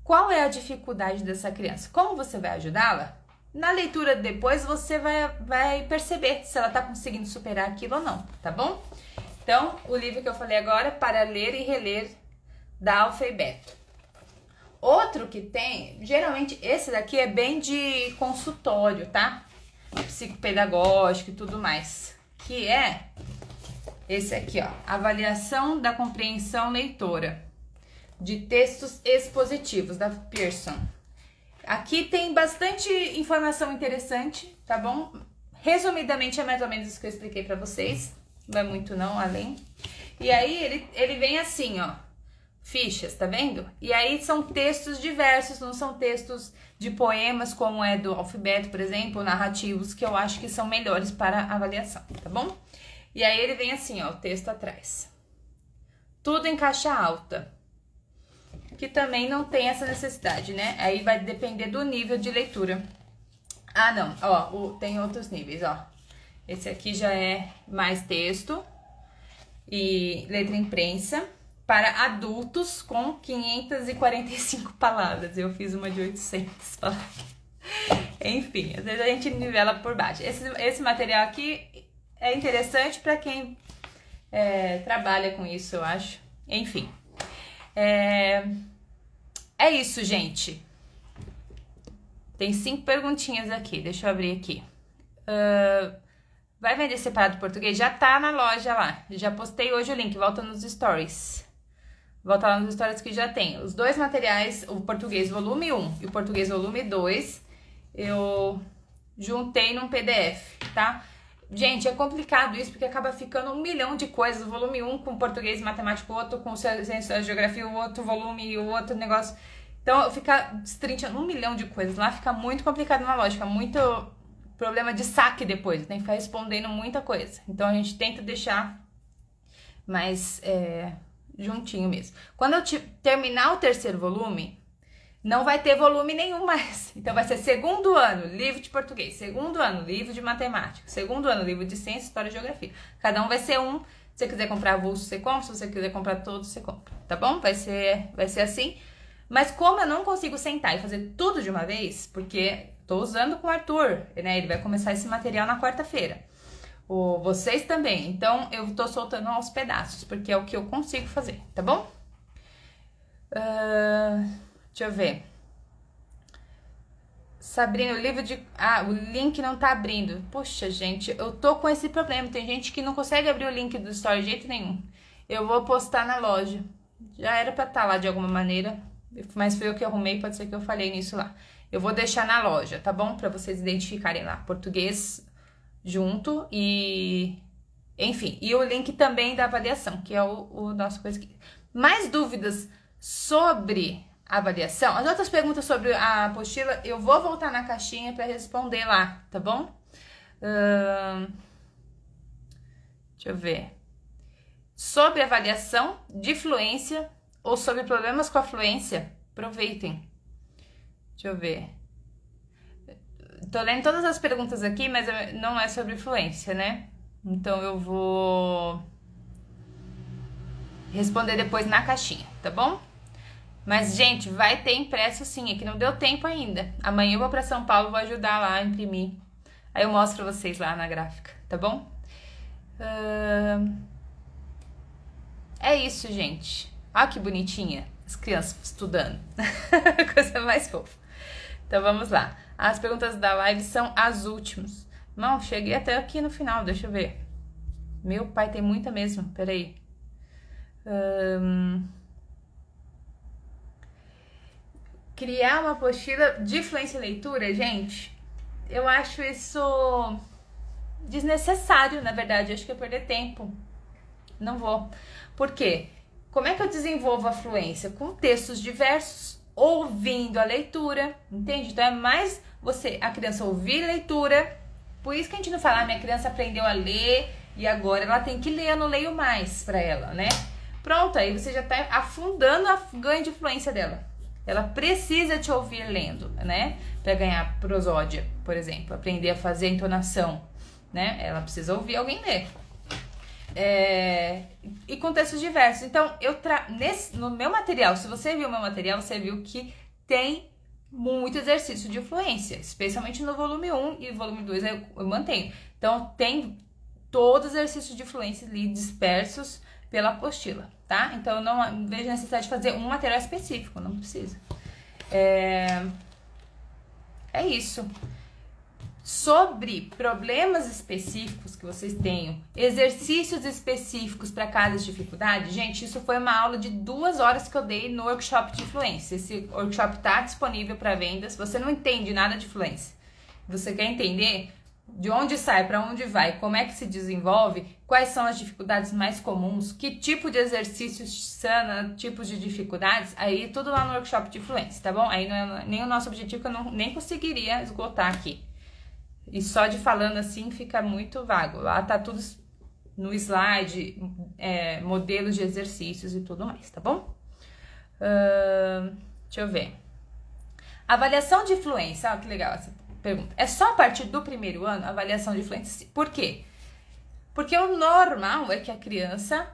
qual é a dificuldade dessa criança, como você vai ajudá-la, na leitura depois você vai perceber se ela está conseguindo superar aquilo ou não, tá bom? Então, o livro que eu falei agora, Para Ler e Reler, da Alfabeto. Outro que tem, geralmente esse daqui é bem de consultório, tá? Psicopedagógico e tudo mais. Que é esse aqui, ó. Avaliação da compreensão leitora. De textos expositivos, da Pearson. Aqui tem bastante informação interessante, tá bom? Resumidamente é mais ou menos isso que eu expliquei pra vocês. Não é muito não, além. E aí ele vem assim, ó, fichas, tá vendo? E aí são textos diversos, não são textos de poemas como é do Alfabeto, por exemplo, narrativos, que eu acho que são melhores para avaliação, tá bom? E aí ele vem assim, ó, o texto atrás. Tudo em caixa alta, que também não tem essa necessidade, né? Aí vai depender do nível de leitura. Ah, não, ó, tem outros níveis, ó. Esse aqui já é mais texto e letra imprensa para adultos com 545 palavras. Eu fiz uma de 800 palavras. Enfim, às vezes a gente nivela por baixo. Esse material aqui é interessante para quem trabalha com isso, eu acho. Enfim, é isso, gente. Tem 5 perguntinhas aqui, deixa eu abrir aqui. Vai vender separado português? Já tá na loja lá. Já postei hoje o link. Volta nos stories. Volta lá nos stories que já tem. Os 2 materiais, o português volume 1 e o português volume 2, eu juntei num PDF, tá? Gente, é complicado isso, porque acaba ficando 1 milhão de coisas. O volume 1 com português e matemática, o outro com ciência e geografia, o outro volume e o outro negócio. Então, fica destrinchando 1 milhão de coisas. Lá fica muito complicado na loja, fica muito problema de saque depois, tem que ficar respondendo muita coisa. Então a gente tenta deixar mais juntinho mesmo. Quando eu terminar o 3º volume, não vai ter volume nenhum mais. Então vai ser 2º ano, livro de português, 2º ano, livro de matemática, 2º ano, livro de ciência, história e geografia. Cada um vai ser um. Se você quiser comprar avulso, você compra. Se você quiser comprar todos, você compra. Tá bom? Vai ser assim. Mas como eu não consigo sentar e fazer tudo de uma vez, porque tô usando com o Arthur, né? Ele vai começar esse material na quarta-feira. Vocês também. Então, eu tô soltando aos pedaços, porque é o que eu consigo fazer, tá bom? Deixa eu ver. Sabrina, o livro de... o link não tá abrindo. Poxa, gente, eu tô com esse problema. Tem gente que não consegue abrir o link do Story de jeito nenhum. Eu vou postar na loja. Já era pra estar lá de alguma maneira, mas foi eu que arrumei, pode ser que eu falhei nisso lá. Eu vou deixar na loja, tá bom? Pra vocês identificarem lá. Português junto e... Enfim, e o link também da avaliação, que é o nosso coisa aqui. Mais dúvidas sobre a avaliação? As outras perguntas sobre a apostila, eu vou voltar na caixinha para responder lá, tá bom? Deixa eu ver. Sobre avaliação de fluência ou sobre problemas com a fluência, aproveitem. Deixa eu ver. Tô lendo todas as perguntas aqui, mas não é sobre fluência, né? Então eu vou responder depois na caixinha, tá bom? Mas, gente, vai ter impresso sim, é que não deu tempo ainda. Amanhã eu vou pra São Paulo, vou ajudar lá a imprimir. Aí eu mostro pra vocês lá na gráfica, tá bom? É isso, gente. Olha que bonitinha as crianças estudando. Coisa mais fofa. Então vamos lá. As perguntas da live são as últimas. Não, cheguei até aqui no final, deixa eu ver. Meu pai, tem muita mesmo, peraí. Criar uma apostila de fluência e leitura, gente, eu acho isso desnecessário, na verdade. Eu acho que é perder tempo. Não vou. Por quê? Como é que eu desenvolvo a fluência? Com textos diversos, ouvindo a leitura, entende? Então é mais a criança ouvir leitura. Por isso que a gente não fala, minha criança aprendeu a ler e agora ela tem que ler, eu não leio mais pra ela, né? Pronto, aí você já tá afundando a ganho de fluência dela. Ela precisa te ouvir lendo, né? Pra ganhar prosódia, por exemplo, aprender a fazer a entonação, né? Ela precisa ouvir alguém ler. E com textos diversos. Então, no meu material, se você viu o meu material, você viu que tem muito exercício de fluência, especialmente no volume 1 e volume 2 eu mantenho. Então, tem todos os exercícios de fluência ali dispersos pela apostila, tá? Então, eu não vejo necessidade de fazer um material específico, não precisa. É isso. Sobre problemas específicos que vocês tenham, exercícios específicos para cada dificuldade, gente, isso foi uma aula de 2 horas que eu dei no workshop de fluência. Esse workshop tá disponível para venda. Se você não entende nada de fluência, você quer entender de onde sai, para onde vai, como é que se desenvolve, quais são as dificuldades mais comuns, que tipo de exercícios sana, tipos de dificuldades, aí tudo lá no workshop de fluência, tá bom? Aí não é nem o nosso objetivo, que eu nem conseguiria esgotar aqui. E só de falando assim fica muito vago. Lá tá tudo no slide, modelos de exercícios e tudo mais, tá bom? Deixa eu ver. Avaliação de fluência, olha que legal essa pergunta. É só a partir do primeiro ano, avaliação de fluência? Por quê? Porque o normal é que a criança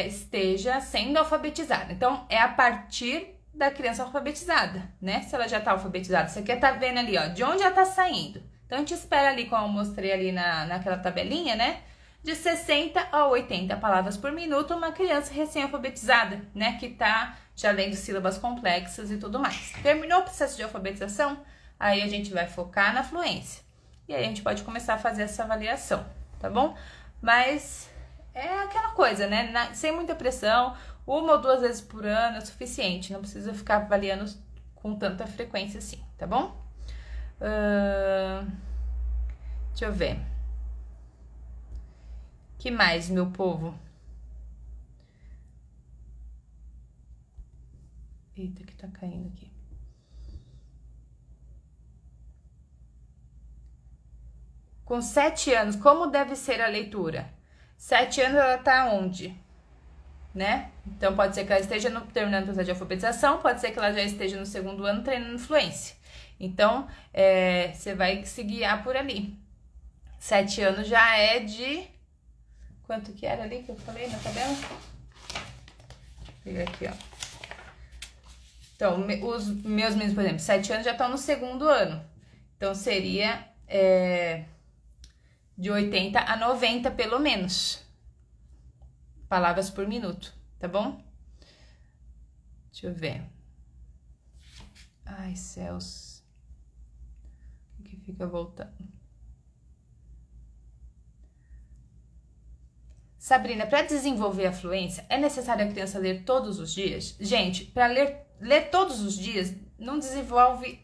esteja sendo alfabetizada. Então, é a partir da criança alfabetizada, né? Se ela já tá alfabetizada, você quer tá vendo ali, ó, de onde ela tá saindo. Então, a gente espera ali, como eu mostrei ali naquela tabelinha, né? De 60 a 80 palavras por minuto, uma criança recém-alfabetizada, né? Que tá já lendo sílabas complexas e tudo mais. Terminou o processo de alfabetização, aí a gente vai focar na fluência. E aí a gente pode começar a fazer essa avaliação, tá bom? Mas é aquela coisa, né? Sem muita pressão, 1 ou 2 vezes por ano é suficiente. Não precisa ficar avaliando com tanta frequência assim, tá bom? Deixa eu ver. Que mais, meu povo? Eita, que tá caindo aqui. Com 7 anos, como deve ser a leitura? 7 anos ela tá onde? Né? Então pode ser que ela esteja terminando o processo de alfabetização, pode ser que ela já esteja no 2º ano treinando fluência. Então, você vai se guiar por ali. 7 anos já é de... Quanto que era ali que eu falei na tabela? Vou pegar aqui, ó. Então, os meus meninos, por exemplo, 7 anos já estão no 2º ano. Então, seria de 80 a 90, pelo menos, palavras por minuto, tá bom? Deixa eu ver. Ai, céus. O que fica voltando? Sabrina, para desenvolver a fluência, é necessário a criança ler todos os dias? Gente, para ler todos os dias não desenvolve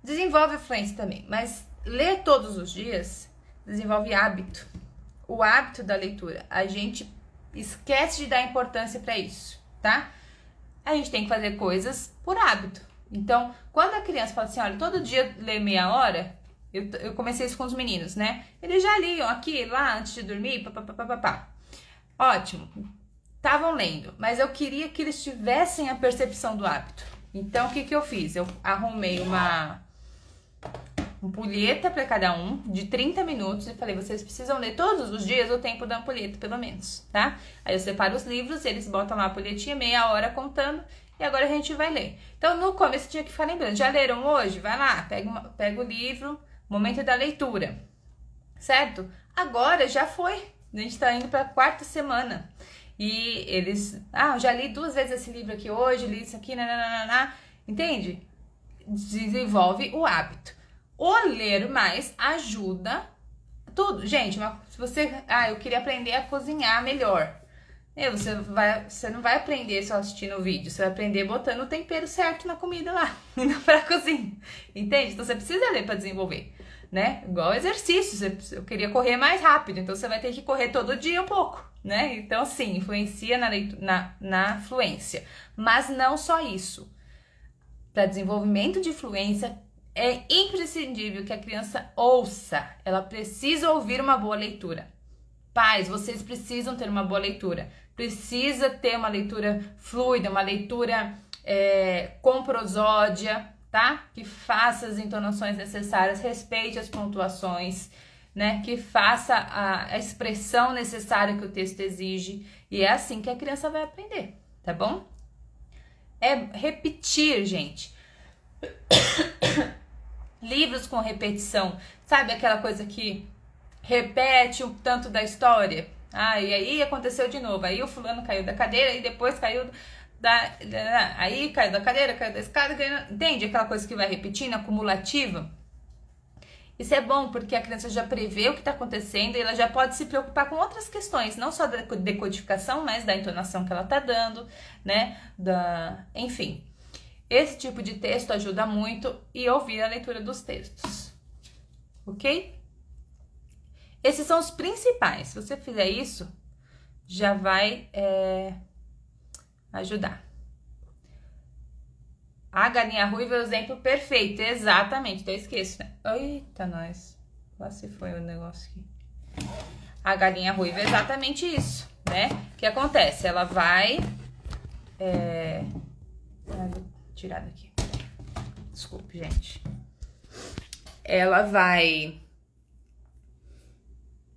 a fluência também, mas ler todos os dias desenvolve hábito. O hábito da leitura. A gente esquece de dar importância para isso, tá? A gente tem que fazer coisas por hábito. Então, quando a criança fala assim, olha, todo dia lê meia hora, eu comecei isso com os meninos, né? Eles já liam aqui, lá, antes de dormir, papapá. Ótimo, estavam lendo, mas eu queria que eles tivessem a percepção do hábito. Então, o que eu fiz? Eu arrumei uma ampulheta para cada um, de 30 minutos, e falei, vocês precisam ler todos os dias o tempo da ampulheta, pelo menos, tá? Aí eu separo os livros, eles botam lá a ampulhetinha, meia hora contando, e agora a gente vai ler. Então, no começo tinha que ficar lembrando, já leram hoje? Vai lá, pega o livro, momento da leitura, certo? Agora já foi. A gente tá indo pra 4ª semana. E eles... eu já li 2 vezes esse livro aqui hoje, li isso aqui, nananana. Entende? Desenvolve o hábito. O ler mais ajuda tudo. Gente, se você... eu queria aprender a cozinhar melhor. Você não vai aprender só assistindo o vídeo. Você vai aprender botando o tempero certo na comida lá. Indo pra cozinha. Entende? Então você precisa ler pra desenvolver. Né? Igual exercício, eu queria correr mais rápido, então você vai ter que correr todo dia um pouco, né? Então, sim, influencia na fluência. Mas não só isso. Para desenvolvimento de fluência, é imprescindível que a criança ouça. Ela precisa ouvir uma boa leitura. Pais, vocês precisam ter uma boa leitura. Precisa ter uma leitura fluida, uma leitura com prosódia, tá? Que faça as entonações necessárias, respeite as pontuações, né? Que faça a expressão necessária que o texto exige. E é assim que a criança vai aprender, tá bom? É repetir, gente. Livros com repetição. Sabe aquela coisa que repete um tanto da história? E aí aconteceu de novo. Aí o fulano caiu da cadeira e depois caiu... Aí caiu da cadeira, caiu da escada, entende? Aquela coisa que vai repetindo, acumulativa. Isso é bom porque a criança já prevê o que está acontecendo e ela já pode se preocupar com outras questões, não só da decodificação, mas da entonação que ela está dando, né? Enfim, esse tipo de texto ajuda muito e ouvir a leitura dos textos, ok? Esses são os principais. Se você fizer isso, já vai... ajudar. A galinha ruiva é o exemplo perfeito. Exatamente, eu esqueço, né? Eita, nós. Quase se foi o negócio aqui. A galinha ruiva é exatamente isso, né? O que acontece? Ela vai... Vou tirar daqui. Desculpe, gente. Ela vai...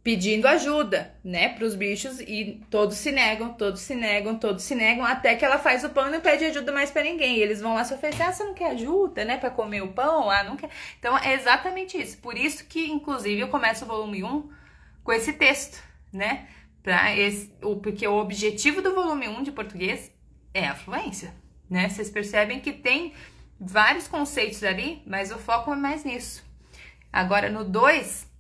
pedindo ajuda, né, para os bichos e todos se negam, até que ela faz o pão e não pede ajuda mais para ninguém. E eles vão lá se oferecer, você não quer ajuda, né, para comer o pão? Não quer. Então é exatamente isso. Por isso que, inclusive, eu começo o volume 1 com esse texto, né, porque o objetivo do volume 1 de português é a fluência, né? Vocês percebem que tem vários conceitos ali, mas o foco é mais nisso. Agora, no 2...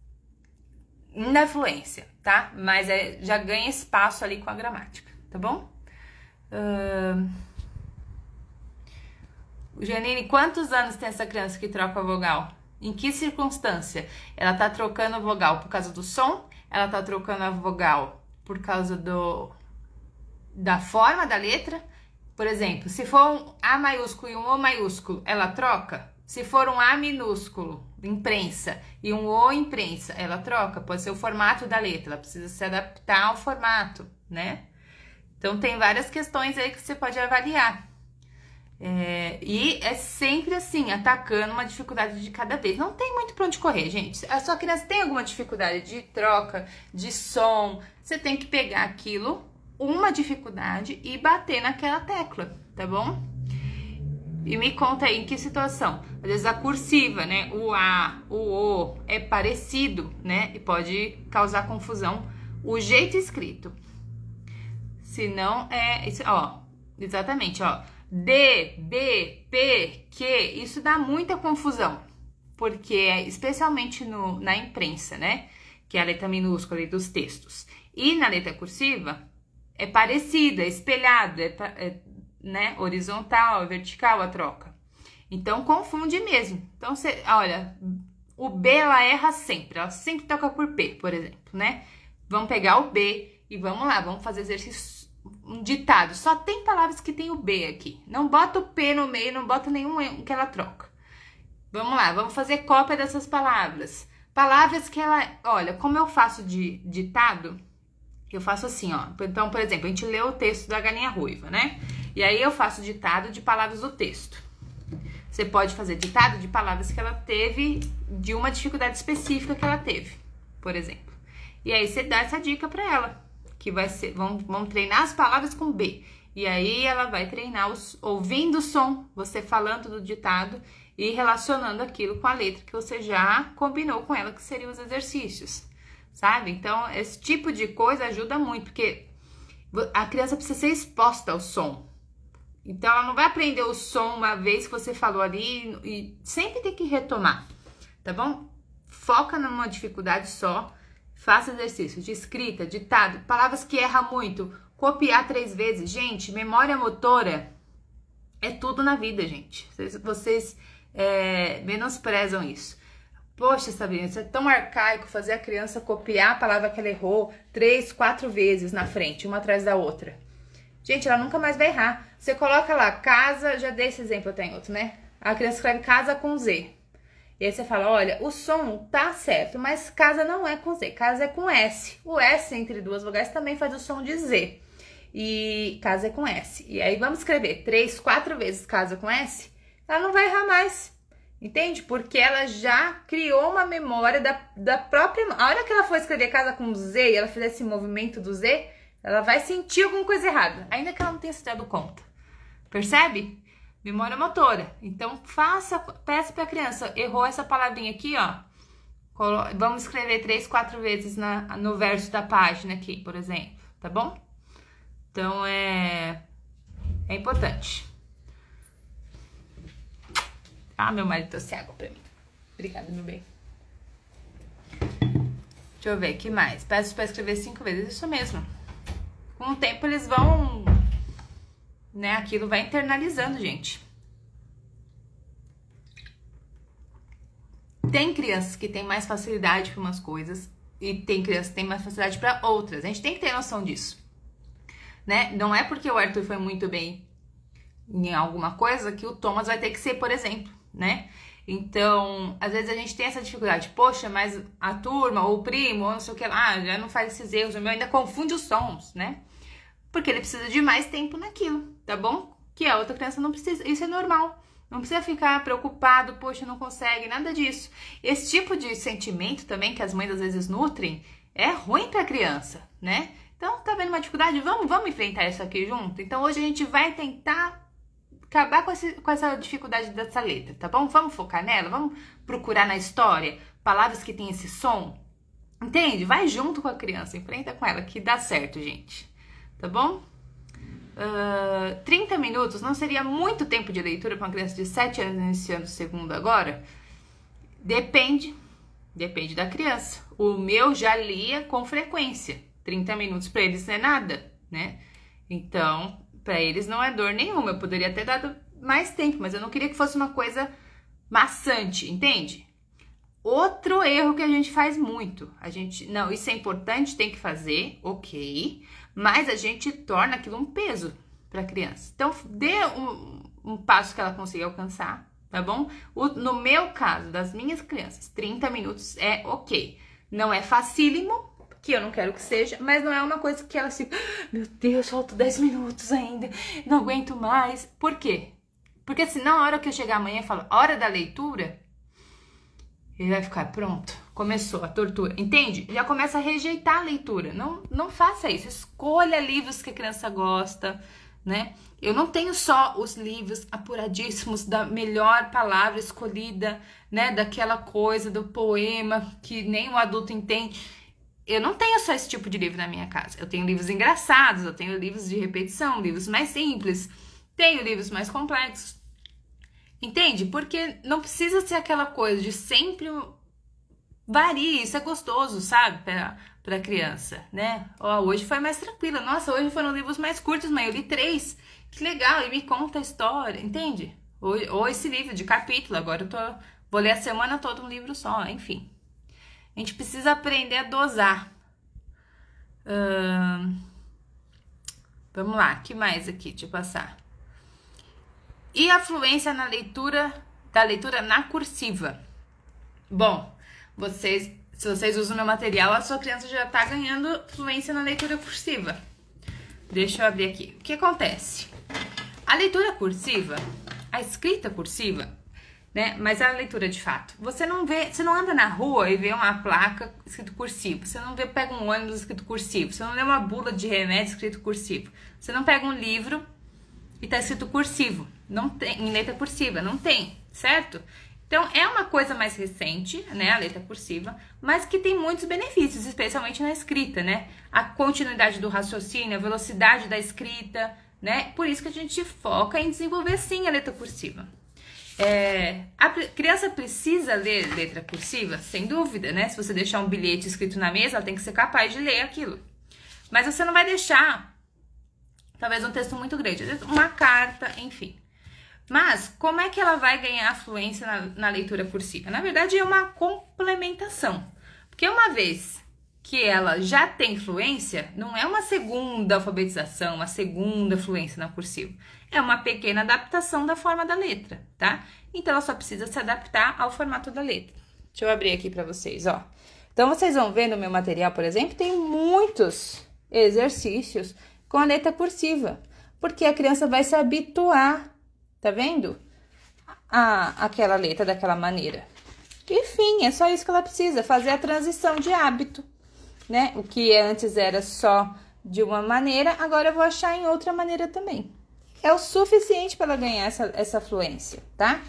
na fluência, tá? Mas já ganha espaço ali com a gramática, tá bom? Janine, quantos anos tem essa criança que troca a vogal? Em que circunstância? Ela tá trocando a vogal por causa do som? Ela tá trocando a vogal por causa da forma da letra? Por exemplo, se for um A maiúsculo e um O maiúsculo, ela troca? Se for um A minúsculo, imprensa, e um O imprensa, ela troca? Pode ser o formato da letra, ela precisa se adaptar ao formato, né? Então, tem várias questões aí que você pode avaliar. E é sempre assim, atacando uma dificuldade de cada vez. Não tem muito pra onde correr, gente. A sua criança tem alguma dificuldade de troca, de som, você tem que pegar aquilo, uma dificuldade, e bater naquela tecla, tá bom? E me conta aí em que situação. Às vezes a cursiva, né? O A, o O é parecido, né? E pode causar confusão o jeito escrito. Se não é... Ó, exatamente, ó. D, B, P, Q. Isso dá muita confusão. Porque, especialmente na imprensa, né? Que é a letra minúscula ali dos textos. E na letra cursiva, é parecida, é espelhado, né? Horizontal, vertical a troca. Então, confunde mesmo. Então, você, olha, o B, ela erra sempre. Ela sempre toca por P, por exemplo, né? Vamos pegar o B e vamos lá, vamos fazer exercício, um ditado. Só tem palavras que tem o B aqui. Não bota o P no meio, não bota nenhum que ela troca. Vamos lá, vamos fazer cópia dessas palavras. Palavras que ela... Olha, como eu faço de ditado, eu faço assim, ó. Então, por exemplo, a gente lê o texto da galinha ruiva, né? E aí eu faço ditado de palavras do texto. Você pode fazer ditado de palavras que ela teve, de uma dificuldade específica que ela teve, por exemplo. E aí você dá essa dica pra ela, que vai ser... Vamos treinar as palavras com B. E aí ela vai treinar ouvindo o som, você falando do ditado e relacionando aquilo com a letra que você já combinou com ela, que seriam os exercícios, sabe? Então, esse tipo de coisa ajuda muito, porque a criança precisa ser exposta ao som. Então, ela não vai aprender o som uma vez que você falou ali e sempre tem que retomar, tá bom? Foca numa dificuldade só, faça exercícios de escrita, ditado, palavras que erra muito, copiar 3 vezes. Gente, memória motora é tudo na vida, gente. Vocês menosprezam isso. Poxa, Sabrina, isso é tão arcaico fazer a criança copiar a palavra que ela errou 3, 4 vezes na frente, uma atrás da outra. Gente, ela nunca mais vai errar. Você coloca lá, casa, já dei esse exemplo, eu tenho outro, né? A criança escreve casa com Z. E aí você fala, olha, o som tá certo, mas casa não é com Z, casa é com S. O S entre duas vogais também faz o som de Z. E casa é com S. E aí vamos escrever 3, 4 vezes casa com S, ela não vai errar mais. Entende? Porque ela já criou uma memória da própria... A hora que ela for escrever casa com Z e ela fizer esse movimento do Z, ela vai sentir alguma coisa errada, ainda que ela não tenha se dado conta. Percebe? Memória motora. Então, peça para a criança, errou essa palavrinha aqui, ó. Vamos escrever 3, 4 vezes no verso da página aqui, por exemplo, tá bom? Então, é importante. Ah, meu marido trouxe água pra mim. Obrigada, meu bem. Deixa eu ver, o que mais? Peço para escrever 5 vezes, isso mesmo. Com o tempo eles vão... né, aquilo vai internalizando, gente. Tem crianças que têm mais facilidade para umas coisas e tem crianças que têm mais facilidade para outras. A gente tem que ter noção disso, né? Não é porque o Arthur foi muito bem em alguma coisa que o Thomas vai ter que ser, por exemplo, né? Então, às vezes a gente tem essa dificuldade. Poxa, mas a turma ou o primo ou não sei o que lá, já não faz esses erros, o meu ainda confunde os sons, né? Porque ele precisa de mais tempo naquilo, tá bom? Que a outra criança não precisa, isso é normal. Não precisa ficar preocupado, poxa, não consegue, nada disso. Esse tipo de sentimento também que as mães às vezes nutrem é ruim pra criança, né? Então, tá vendo uma dificuldade? Vamos enfrentar isso aqui junto? Então, hoje a gente vai tentar acabar com essa dificuldade dessa letra, tá bom? Vamos focar nela? Vamos procurar na história palavras que tem esse som? Entende? Vai junto com a criança, enfrenta com ela, que dá certo, gente. Tá bom? 30 minutos não seria muito tempo de leitura para uma criança de 7 anos iniciando o segundo agora? Depende da criança. O meu já lia com frequência. 30 minutos para eles não é nada, né? Então, para eles não é dor nenhuma. Eu poderia ter dado mais tempo, mas eu não queria que fosse uma coisa maçante, entende? Outro erro que a gente faz muito. Não, isso é importante, tem que fazer, ok, mas a gente torna aquilo um peso para a criança. Então, dê um passo que ela consiga alcançar, tá bom? No meu caso, das minhas crianças, 30 minutos é ok. Não é facílimo, que eu não quero que seja, mas não é uma coisa que ela se... Meu Deus, faltam 10 minutos ainda, não aguento mais. Por quê? Porque senão, a hora que eu chegar amanhã e falo, hora da leitura, ele vai ficar pronto. Começou a tortura, entende? Já começa a rejeitar a leitura. Não faça isso. Escolha livros que a criança gosta, né? Eu não tenho só os livros apuradíssimos da melhor palavra escolhida, né? Daquela coisa do poema que nem o adulto entende. Eu não tenho só esse tipo de livro na minha casa. Eu tenho livros engraçados, eu tenho livros de repetição, livros mais simples, tenho livros mais complexos. Entende? Porque não precisa ser aquela coisa de sempre varie, isso é gostoso, sabe? Pra criança, né? Ó, hoje foi mais tranquila. Nossa, hoje foram livros mais curtos, mas eu li 3. Que legal, e me conta a história, entende? Ou esse livro de capítulo, agora vou ler a semana toda um livro só, enfim. A gente precisa aprender a dosar. Vamos lá, que mais aqui? Deixa eu passar. E a fluência da leitura na cursiva. Bom, se vocês usam meu material, a sua criança já está ganhando fluência na leitura cursiva. Deixa eu abrir aqui. O que acontece? A leitura cursiva, a escrita cursiva, né? Mas a leitura de fato. Você não anda na rua e vê uma placa escrito cursivo. Você não pega um ônibus escrito cursivo. Você não lê uma bula de remédio escrito cursivo. Você não pega um livro e tá escrito cursivo. Não tem, em letra cursiva, não tem, certo? Então, é uma coisa mais recente, né, a letra cursiva, mas que tem muitos benefícios, especialmente na escrita, né? A continuidade do raciocínio, a velocidade da escrita, né? Por isso que a gente foca em desenvolver, sim, a letra cursiva. A criança precisa ler letra cursiva? Sem dúvida, né? Se você deixar um bilhete escrito na mesa, ela tem que ser capaz de ler aquilo. Mas você não vai deixar, talvez, um texto muito grande, uma carta, enfim. Mas, como é que ela vai ganhar fluência na leitura cursiva? Na verdade, é uma complementação. Porque uma vez que ela já tem fluência, não é uma segunda alfabetização, uma segunda fluência na cursiva. É uma pequena adaptação da forma da letra, tá? Então, ela só precisa se adaptar ao formato da letra. Deixa eu abrir aqui para vocês, ó. Então, vocês vão ver no meu material, por exemplo, tem muitos exercícios com a letra cursiva. Porque a criança vai se habituar, tá vendo? Aquela letra daquela maneira. Enfim, é só isso que ela precisa, fazer a transição de hábito, né? O que antes era só de uma maneira, agora eu vou achar em outra maneira também. É o suficiente para ela ganhar essa fluência, tá?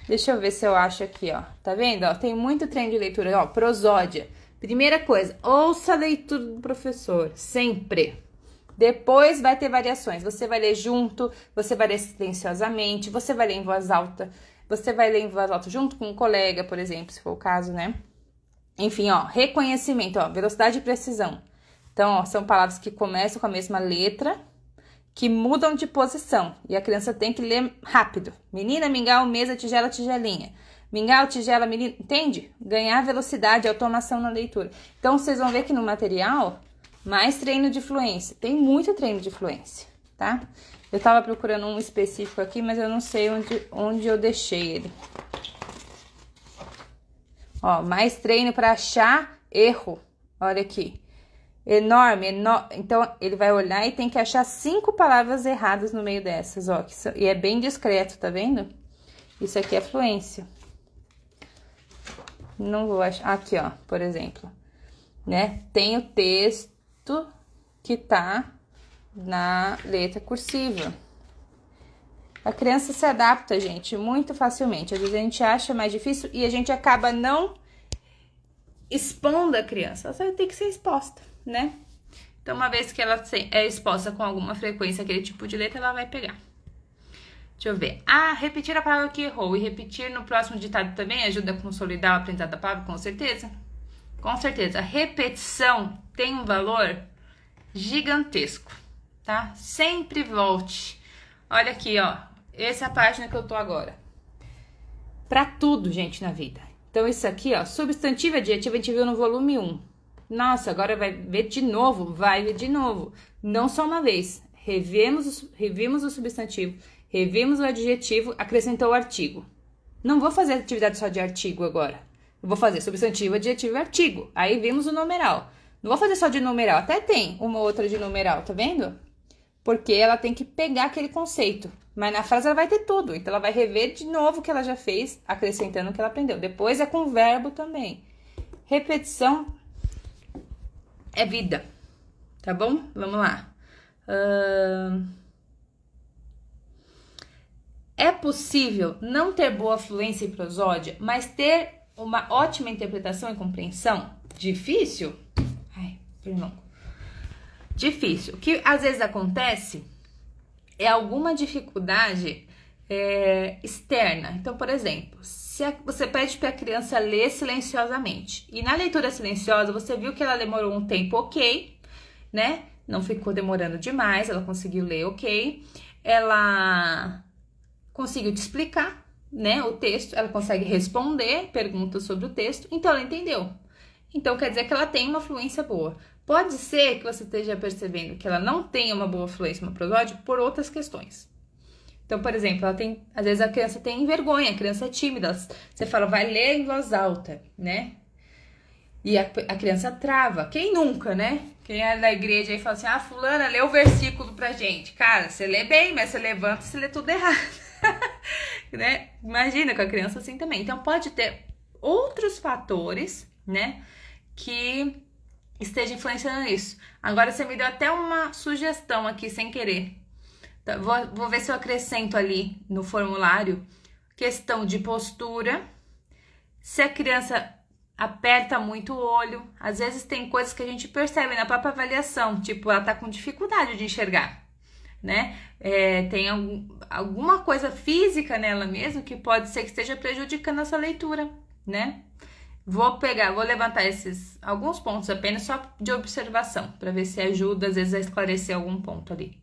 Deixa eu ver se eu acho aqui, ó. Tá vendo? Ó, tem muito treino de leitura, ó, prosódia. Primeira coisa, ouça a leitura do professor, sempre. Depois vai ter variações. Você vai ler junto, você vai ler silenciosamente, você vai ler em voz alta, você vai ler em voz alta junto com um colega, por exemplo, se for o caso, né? Enfim, ó, reconhecimento, ó, velocidade e precisão. Então, ó, são palavras que começam com a mesma letra, que mudam de posição. E a criança tem que ler rápido. Menina, mingau, mesa, tigela, tigelinha. Mingau, tigela, menina, entende? Ganhar velocidade, automação na leitura. Então, vocês vão ver que no material, mais treino de fluência. Tem muito treino de fluência, tá? Eu tava procurando um específico aqui, mas eu não sei onde eu deixei ele. Ó, mais treino para achar erro. Olha aqui. Enorme. Então, ele vai olhar e tem que achar 5 palavras erradas no meio dessas, ó. E é bem discreto, tá vendo? Isso aqui é fluência. Não vou achar. Aqui, ó, por exemplo. Né? Tem o texto que tá na letra cursiva. A criança se adapta, gente, muito facilmente. Às vezes a gente acha mais difícil e a gente acaba não expondo a criança. Ela tem que ser exposta, né? Então, uma vez que ela é exposta com alguma frequência aquele tipo de letra, ela vai pegar. Deixa eu ver. Repetir a palavra que errou e repetir no próximo ditado também ajuda a consolidar o aprendizado da palavra? Com certeza. Com certeza. A repetição tem um valor gigantesco, tá? Sempre volte. Olha aqui, ó. Essa é a página que eu tô agora. Pra tudo, gente, na vida. Então, isso aqui, ó, substantivo e adjetivo, a gente viu no volume 1. Nossa, agora vai ver de novo, vai ver de novo. Não só uma vez. Revimos o substantivo, revimos o adjetivo, acrescentou o artigo. Não vou fazer atividade só de artigo agora. Eu vou fazer substantivo, adjetivo e artigo. Aí vimos o numeral. Não vou fazer só de numeral, até tem uma outra de numeral, tá vendo? Porque ela tem que pegar aquele conceito. Mas na frase ela vai ter tudo. Então, ela vai rever de novo o que ela já fez, acrescentando o que ela aprendeu. Depois é com verbo também. Repetição é vida. Tá bom? Vamos lá. É possível não ter boa fluência e prosódia, mas ter uma ótima interpretação e compreensão? Difícil? Ai, perdão. Difícil. O que às vezes acontece é alguma dificuldade externa. Então, por exemplo, se você pede para a criança ler silenciosamente e na leitura silenciosa você viu que ela demorou um tempo ok, né? Não ficou demorando demais, ela conseguiu ler ok, ela conseguiu te explicar, né, o texto, ela consegue responder perguntas sobre o texto, então ela entendeu. Então quer dizer que ela tem uma fluência boa. Pode ser que você esteja percebendo que ela não tenha uma boa fluência, uma prosódia, por outras questões. Então, por exemplo, ela tem, às vezes a criança tem vergonha, a criança é tímida, você fala, vai ler em voz alta, né? E a criança trava. Quem nunca, né? Quem é da igreja aí fala assim, fulana, lê o versículo pra gente. Cara, você lê bem, mas você levanta e você lê tudo errado. Né? Imagina com a criança assim também. Então, pode ter outros fatores, né? Que esteja influenciando nisso. Agora, você me deu até uma sugestão aqui, sem querer. Tá, vou ver se eu acrescento ali no formulário questão de postura. Se a criança aperta muito o olho, às vezes tem coisas que a gente percebe na própria avaliação, tipo, ela tá com dificuldade de enxergar, né? Tem alguma coisa física nela mesmo que pode ser que esteja prejudicando essa leitura, né? Vou levantar alguns pontos apenas só de observação, para ver se ajuda, às vezes, a esclarecer algum ponto ali.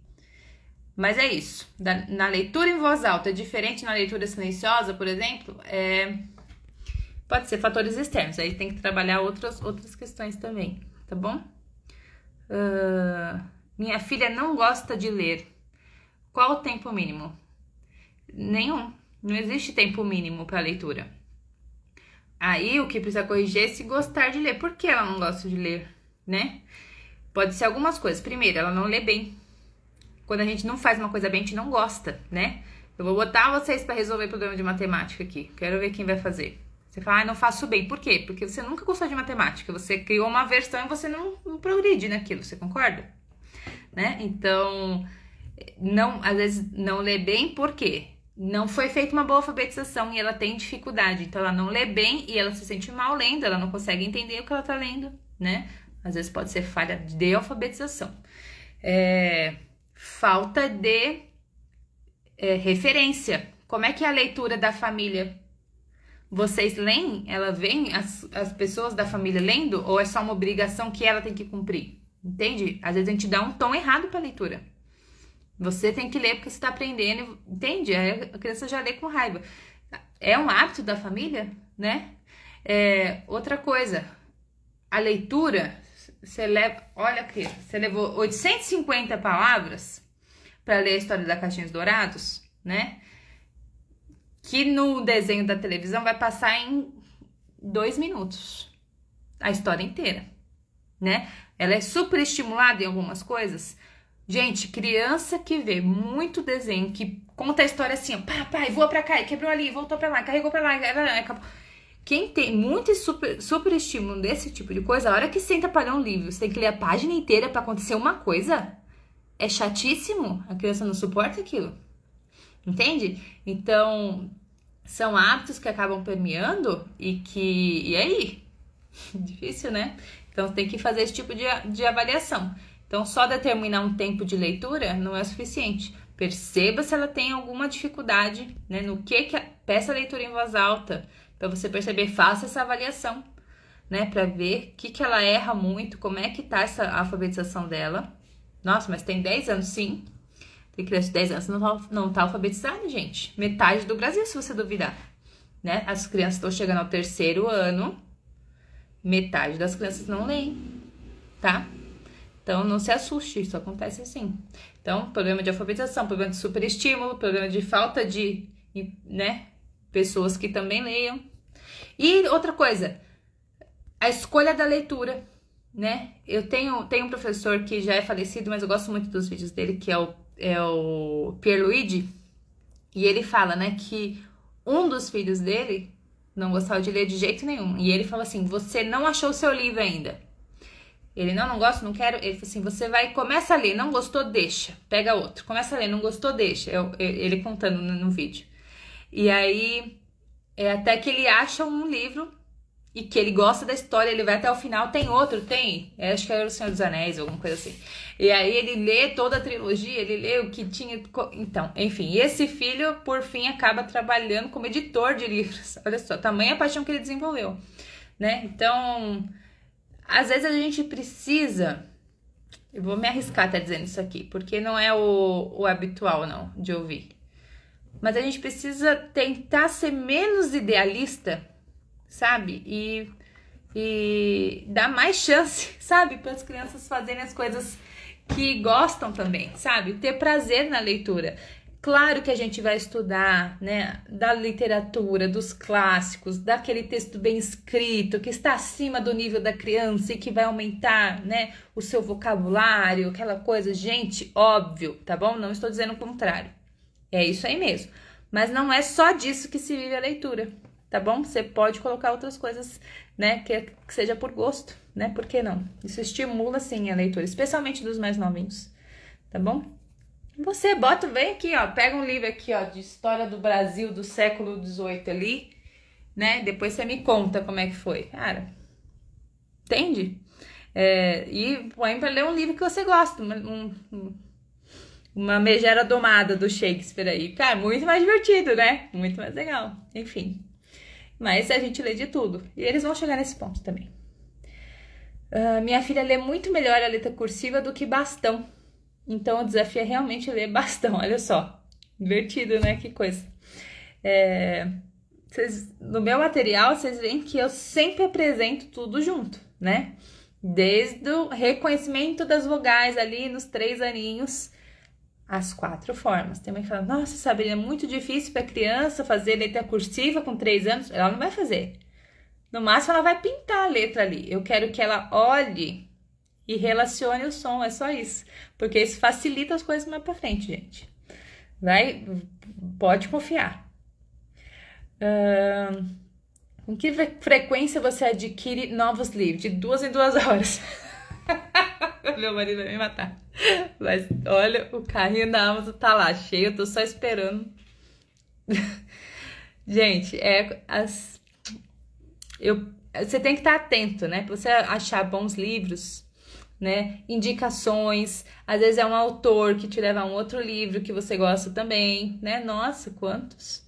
Mas é isso. Na leitura em voz alta, é diferente na leitura silenciosa, por exemplo, pode ser fatores externos, aí tem que trabalhar outras questões também, tá bom? Minha filha não gosta de ler. Qual o tempo mínimo? Nenhum. Não existe tempo mínimo para leitura. Aí o que precisa corrigir é se gostar de ler. Por que ela não gosta de ler, né? Pode ser algumas coisas. Primeiro, ela não lê bem. Quando a gente não faz uma coisa bem, a gente não gosta, né? Eu vou botar vocês para resolver problema de matemática aqui. Quero ver quem vai fazer. Você fala, não faço bem. Por quê? Porque você nunca gostou de matemática. Você criou uma versão e você não progride naquilo. Você concorda? Né? Então, às vezes não lê bem, por quê? Não foi feita uma boa alfabetização e ela tem dificuldade. Então, ela não lê bem e ela se sente mal lendo, ela não consegue entender o que ela tá lendo, né? Às vezes pode ser falha de alfabetização. Falta de referência. Como é que é a leitura da família? Vocês leem? Ela vem as pessoas da família lendo? Ou é só uma obrigação que ela tem que cumprir? Entende? Às vezes a gente dá um tom errado para a leitura. Você tem que ler porque você está aprendendo, entende? A criança já lê com raiva. É um hábito da família, né? Outra coisa, a leitura, olha aqui, você levou 850 palavras para ler a história da Caixinha dos Dourados, né? Que no desenho da televisão vai passar em 2 minutos a história inteira, né? Ela é super estimulada em algumas coisas. Gente, criança que vê muito desenho, que conta a história assim, pai, voa pra cá, quebrou ali, voltou pra lá, carregou pra lá, acabou. Quem tem muito super estímulo desse tipo de coisa, a hora que senta pra ler um livro, você tem que ler a página inteira pra acontecer uma coisa, é chatíssimo, a criança não suporta aquilo, entende? Então, são hábitos que acabam permeando e aí? Difícil, né? Então, tem que fazer esse tipo de avaliação. Então, só determinar um tempo de leitura não é suficiente. Perceba se ela tem alguma dificuldade, né? No que peça a leitura em voz alta, para você perceber, faça essa avaliação, né? Para ver o que ela erra muito, como é que tá essa alfabetização dela. Nossa, mas tem 10 anos, sim. Tem criança de 10 anos não tá alfabetizada, gente. Metade do Brasil, se você duvidar, né? As crianças estão chegando ao 3º ano, metade das crianças não leem, tá? Então, não se assuste, isso acontece assim. Então, problema de alfabetização, problema de superestímulo, problema de falta de, né, pessoas que também leiam. E outra coisa, a escolha da leitura, né? Eu tenho um professor que já é falecido, mas eu gosto muito dos vídeos dele, que é o Pierluigi, e ele fala, né, que um dos filhos dele não gostava de ler de jeito nenhum. E ele fala assim, você não achou o seu livro ainda. Ele, não gosto, não quero. Ele falou assim, você vai, começa a ler, não gostou, deixa. Pega outro. Começa a ler, não gostou, deixa. Ele contando no vídeo. E aí, até que ele acha um livro e que ele gosta da história, ele vai até o final. Tem outro? Tem. Acho que era O Senhor dos Anéis, alguma coisa assim. E aí ele lê toda a trilogia, ele lê o que tinha... Então, enfim, esse filho, por fim, acaba trabalhando como editor de livros. Olha só, tamanha paixão que ele desenvolveu, né? Então... Às vezes a gente precisa, eu vou me arriscar até dizendo isso aqui, porque não é o habitual não, de ouvir. Mas a gente precisa tentar ser menos idealista, sabe? E dar mais chance, sabe? Para as crianças fazerem as coisas que gostam também, sabe? Ter prazer na leitura. Claro que a gente vai estudar, né, da literatura, dos clássicos, daquele texto bem escrito, que está acima do nível da criança e que vai aumentar, né, o seu vocabulário, aquela coisa. Gente, óbvio, tá bom? Não estou dizendo o contrário. É isso aí mesmo. Mas não é só disso que se vive a leitura, tá bom? Você pode colocar outras coisas, né, que seja por gosto, né? Por que não? Isso estimula, sim, a leitura, especialmente dos mais novinhos, tá bom? Você vem aqui, ó, pega um livro aqui, ó, de história do Brasil do século XVIII ali, né? Depois você me conta como é que foi. Cara, entende? E põe pra ler um livro que você gosta, uma Megera Domada do Shakespeare aí. Cara, muito mais divertido, né? Muito mais legal. Enfim. Mas a gente lê de tudo. E eles vão chegar nesse ponto também. Minha filha lê muito melhor a letra cursiva do que bastão. Então, o desafio é realmente ler bastão, olha só. Divertido, né? Que coisa. No meu material, vocês veem que eu sempre apresento tudo junto, né? Desde o reconhecimento das vogais ali nos 3 aninhos, as 4 formas. Tem mãe que fala, nossa, Sabrina, é muito difícil para criança fazer letra cursiva com 3 anos. Ela não vai fazer. No máximo, ela vai pintar a letra ali. Eu quero que ela olhe e relacione o som, é só isso. Porque isso facilita as coisas mais pra frente, gente. Pode confiar. Com que frequência você adquire novos livros? De 2 em 2 horas. Meu marido vai me matar. Mas olha, o carrinho da Amazon tá lá, cheio, eu tô só esperando. Gente, você tem que estar atento, né? Pra você achar bons livros, né? Indicações, às vezes é um autor que te leva a um outro livro que você gosta também, né? Nossa, quantos!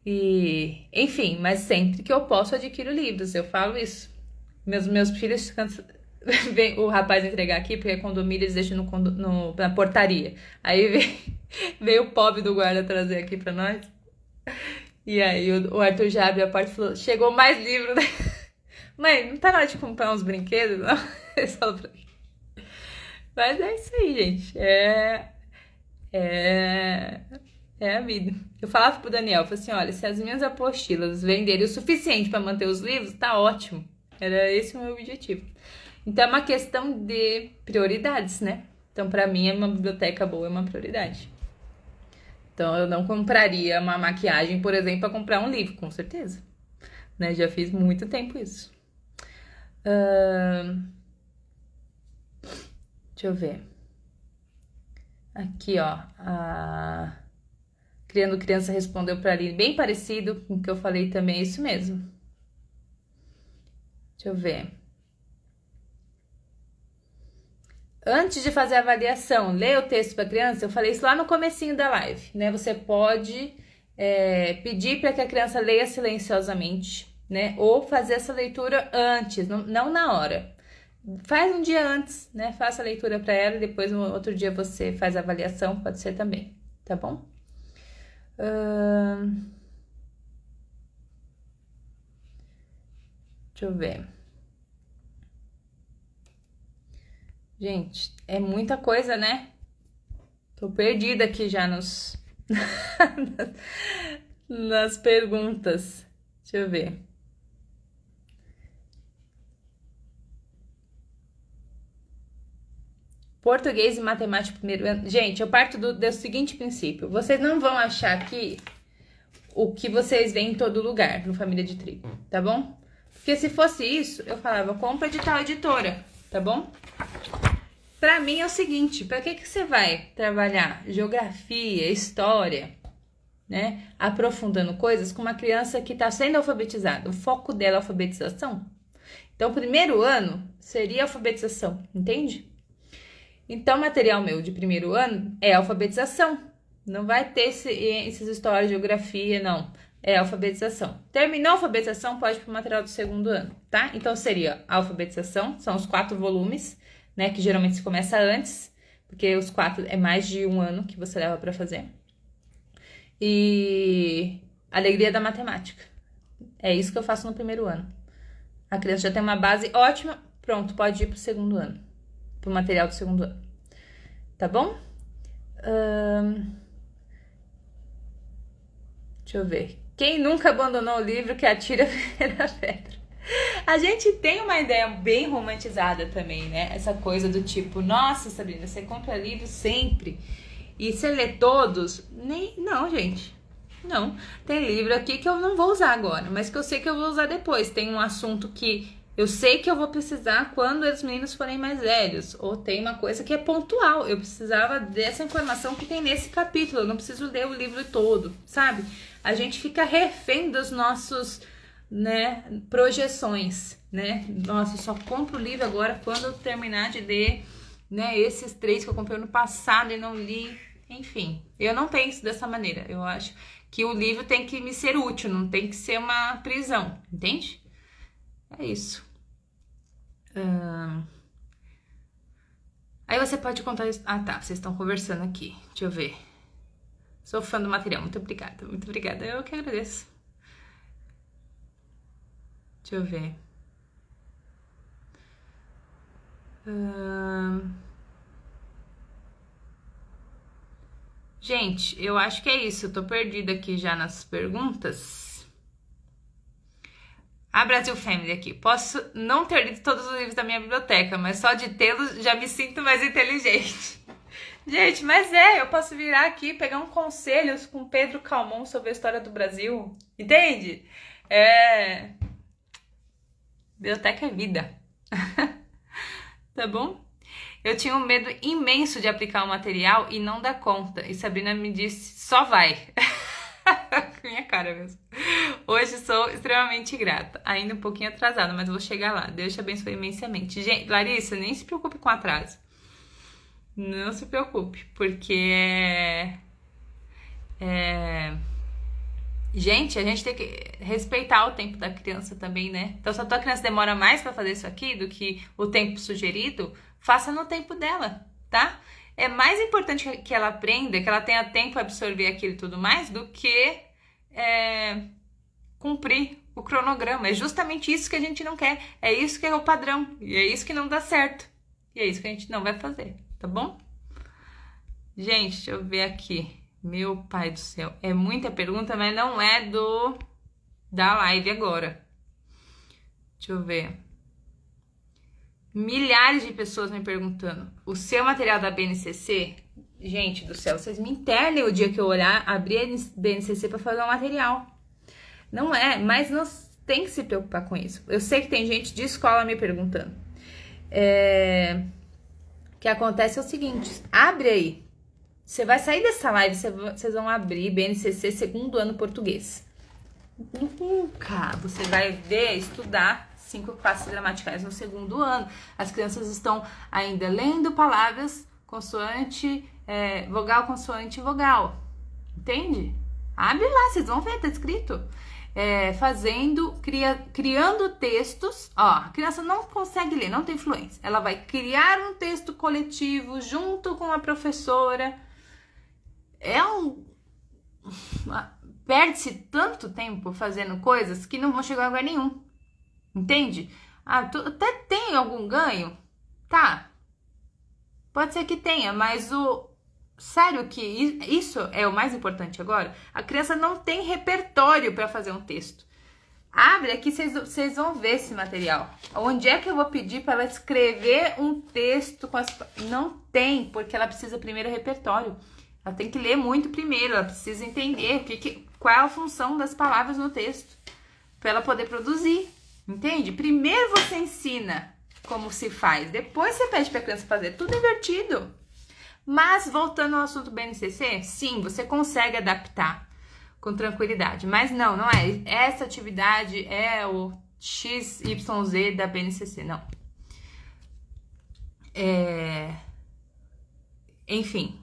E, enfim, mas sempre que eu posso adquiro livros, eu falo isso. Meus filhos vem o rapaz entregar aqui, porque é condomínio, eles deixam na portaria. Aí veio o pobre do guarda trazer aqui pra nós. E aí o Arthur já abre a porta e falou, chegou mais livro, né? Mãe, não tá na hora de comprar uns brinquedos, não? Eles falam pra mim. Mas é isso aí, gente. É a vida. Eu falava pro Daniel, eu falei assim, olha, se as minhas apostilas venderem o suficiente para manter os livros, tá ótimo. Era esse o meu objetivo. Então é uma questão de prioridades, né? Então pra mim uma biblioteca boa é uma prioridade. Então eu não compraria uma maquiagem, por exemplo, para comprar um livro, com certeza. Né? Já fiz muito tempo isso. Deixa eu ver. Aqui, ó. A Criando Criança respondeu pra Aline, bem parecido com o que eu falei também, é isso mesmo. Deixa eu ver. Antes de fazer a avaliação, ler o texto para a criança, eu falei isso lá no comecinho da live, né? Você pode pedir para que a criança leia silenciosamente, né? Ou fazer essa leitura antes, não na hora. Faz um dia antes, né? Faça a leitura para ela e depois no outro dia você faz a avaliação, pode ser também, tá bom? Deixa eu ver. Gente, é muita coisa, né? Tô perdida aqui já nas perguntas. Deixa eu ver. Português e matemática primeiro ano. Gente, eu parto do seguinte princípio. Vocês não vão achar aqui o que vocês veem em todo lugar no Família de Trigo, tá bom? Porque se fosse isso, eu falava, compra de tal editora. tá bom? Pra mim é o seguinte, pra que você vai trabalhar geografia, história, né? Aprofundando coisas com uma criança que tá sendo alfabetizada. O foco dela é a alfabetização. Então, o primeiro ano seria alfabetização, entende? Então, material meu de primeiro ano é alfabetização. Não vai ter esses histórias de geografia, não. É alfabetização. Terminou a alfabetização, pode ir para o material do segundo ano, tá? Então, seria alfabetização, são os 4 volumes, né? Que geralmente se começa antes, porque os 4 é mais de um ano que você leva para fazer. E alegria da matemática. É isso que eu faço no primeiro ano. A criança já tem uma base ótima, pronto, pode ir para o segundo ano. Para o material do segundo ano. Tá bom? Deixa eu ver. Quem nunca abandonou o livro que atira a primeira pedra? A gente tem uma ideia bem romantizada também, né? Essa coisa do tipo, nossa, Sabrina, você compra livro sempre e você lê todos? Não, gente. Não. Tem livro aqui que eu não vou usar agora, mas que eu sei que eu vou usar depois. Tem um assunto que eu sei que eu vou precisar quando os meninos forem mais velhos. Ou tem uma coisa que é pontual. Eu precisava dessa informação que tem nesse capítulo. Eu não preciso ler o livro todo, sabe? A gente fica refém dos nossos, né, projeções, né? Nossa, eu só compro o livro agora quando eu terminar de ler, né, esses 3 que eu comprei no passado e não li. Enfim, eu não penso dessa maneira. Eu acho que o livro tem que me ser útil, não tem que ser uma prisão, entende? É isso. Aí você pode contar isso. Ah, tá, vocês estão conversando aqui. Deixa eu ver. Sou fã do material, muito obrigada. Muito obrigada, eu que agradeço. Deixa eu ver. Gente, eu acho que é isso. Eu tô perdida aqui já nas perguntas. A Brasil Family aqui. Posso não ter lido todos os livros da minha biblioteca, mas só de tê-los já me sinto mais inteligente. Gente, mas eu posso virar aqui e pegar um conselho com Pedro Calmon sobre a história do Brasil. Entende? Biblioteca é vida. Tá bom? Eu tinha um medo imenso de aplicar o material e não dar conta. E Sabrina me disse, só vai. Minha cara mesmo. Hoje sou extremamente grata. Ainda um pouquinho atrasada, mas vou chegar lá. Deus te abençoe imensamente. Gente, Larissa, nem se preocupe com atraso. Não se preocupe, porque gente, a gente tem que respeitar o tempo da criança também, né? Então, se a tua criança demora mais pra fazer isso aqui do que o tempo sugerido, faça no tempo dela, tá? É mais importante que ela aprenda, que ela tenha tempo para absorver aquilo e tudo mais, do que cumprir o cronograma. É justamente isso que a gente não quer. É isso que é o padrão. E é isso que não dá certo. E é isso que a gente não vai fazer, tá bom? Gente, deixa eu ver aqui. Meu pai do céu. É muita pergunta, mas não é da live agora. Deixa eu ver. Milhares de pessoas me perguntando. O seu material da BNCC? Gente do céu, vocês me internem o dia que eu abrir a BNCC para fazer um material. Não é, mas não tem que se preocupar com isso. Eu sei que tem gente de escola me perguntando. O que acontece é o seguinte, abre aí. Você vai sair dessa live, vocês vão abrir BNCC segundo ano português. Nunca você vai ver, estudar 5 classes gramaticais no segundo ano. As crianças estão ainda lendo palavras, consoante, vogal, consoante e vogal. Entende? Abre lá, vocês vão ver, tá escrito. Criando textos. Ó, a criança não consegue ler, não tem fluência. Ela vai criar um texto coletivo junto com a professora. Perde-se tanto tempo fazendo coisas que não vão chegar a lugar nenhum. Entende? Até tem algum ganho? Tá. Pode ser que tenha, mas sério que isso é o mais importante agora? A criança não tem repertório para fazer um texto. Abre aqui, vocês vão ver esse material. Onde é que eu vou pedir para ela escrever um texto? Não tem, porque ela precisa primeiro repertório. Ela tem que ler muito primeiro, ela precisa entender qual é a função das palavras no texto, para ela poder produzir, entende? Primeiro você ensina como se faz. Depois você pede para a criança fazer, tudo invertido. Mas, voltando ao assunto BNCC, sim, você consegue adaptar com tranquilidade. Mas não é. Essa atividade é o XYZ da BNCC, não. Enfim,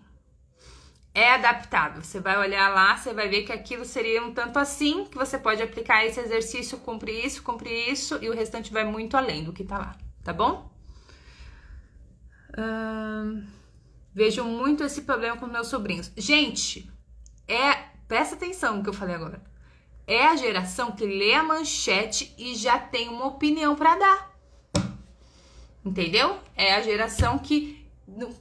é adaptável. Você vai olhar lá, você vai ver que aquilo seria um tanto assim, que você pode aplicar esse exercício, cumprir isso, e o restante vai muito além do que tá lá, tá bom? Vejo muito esse problema com meus sobrinhos. Gente, presta atenção no que eu falei agora. É a geração que lê a manchete e já tem uma opinião pra dar. Entendeu? É a geração que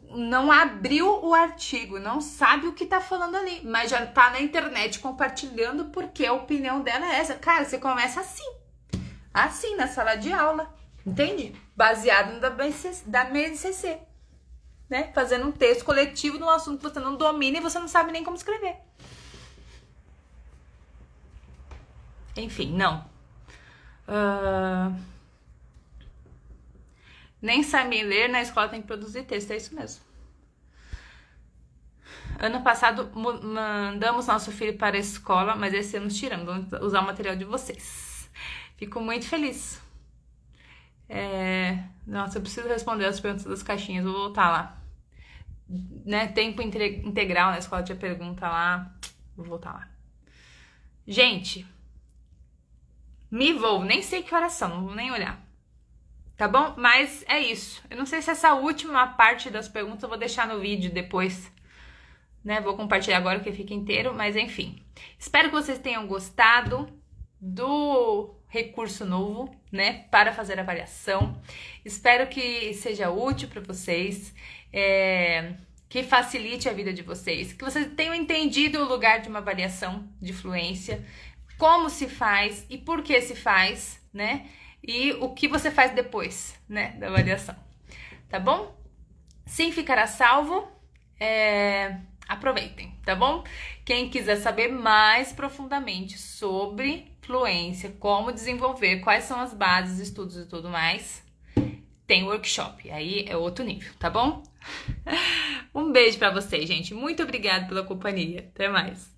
não abriu o artigo, não sabe o que tá falando ali, mas já tá na internet compartilhando porque a opinião dela é essa. Cara, você começa assim, na sala de aula, entende? Baseado no da BNCC, né? Fazendo um texto coletivo de um assunto que você não domina e você não sabe nem como escrever. Enfim, não. Nem saber ler, na escola tem que produzir texto, é isso mesmo. Ano passado mandamos nosso filho para a escola, mas esse ano tiramos, vamos usar o material de vocês. Fico muito feliz. Nossa, eu preciso responder as perguntas das caixinhas, vou voltar lá. Né? Tempo integral na escola tinha pergunta lá, vou voltar lá. Gente, nem sei que horas são, não vou nem olhar. Tá bom? Mas é isso. Eu não sei se essa última parte das perguntas eu vou deixar no vídeo depois, né? Vou compartilhar agora que fica inteiro, mas enfim. Espero que vocês tenham gostado do recurso novo, né? Para fazer avaliação. Espero que seja útil para vocês, que facilite a vida de vocês, que vocês tenham entendido o lugar de uma avaliação de fluência, como se faz e por que se faz, né? E o que você faz depois, né, da avaliação, tá bom? Sim, ficará salvo, aproveitem, tá bom? Quem quiser saber mais profundamente sobre fluência, como desenvolver, quais são as bases, estudos e tudo mais, tem workshop, aí é outro nível, tá bom? Um beijo pra vocês, gente, muito obrigada pela companhia, até mais!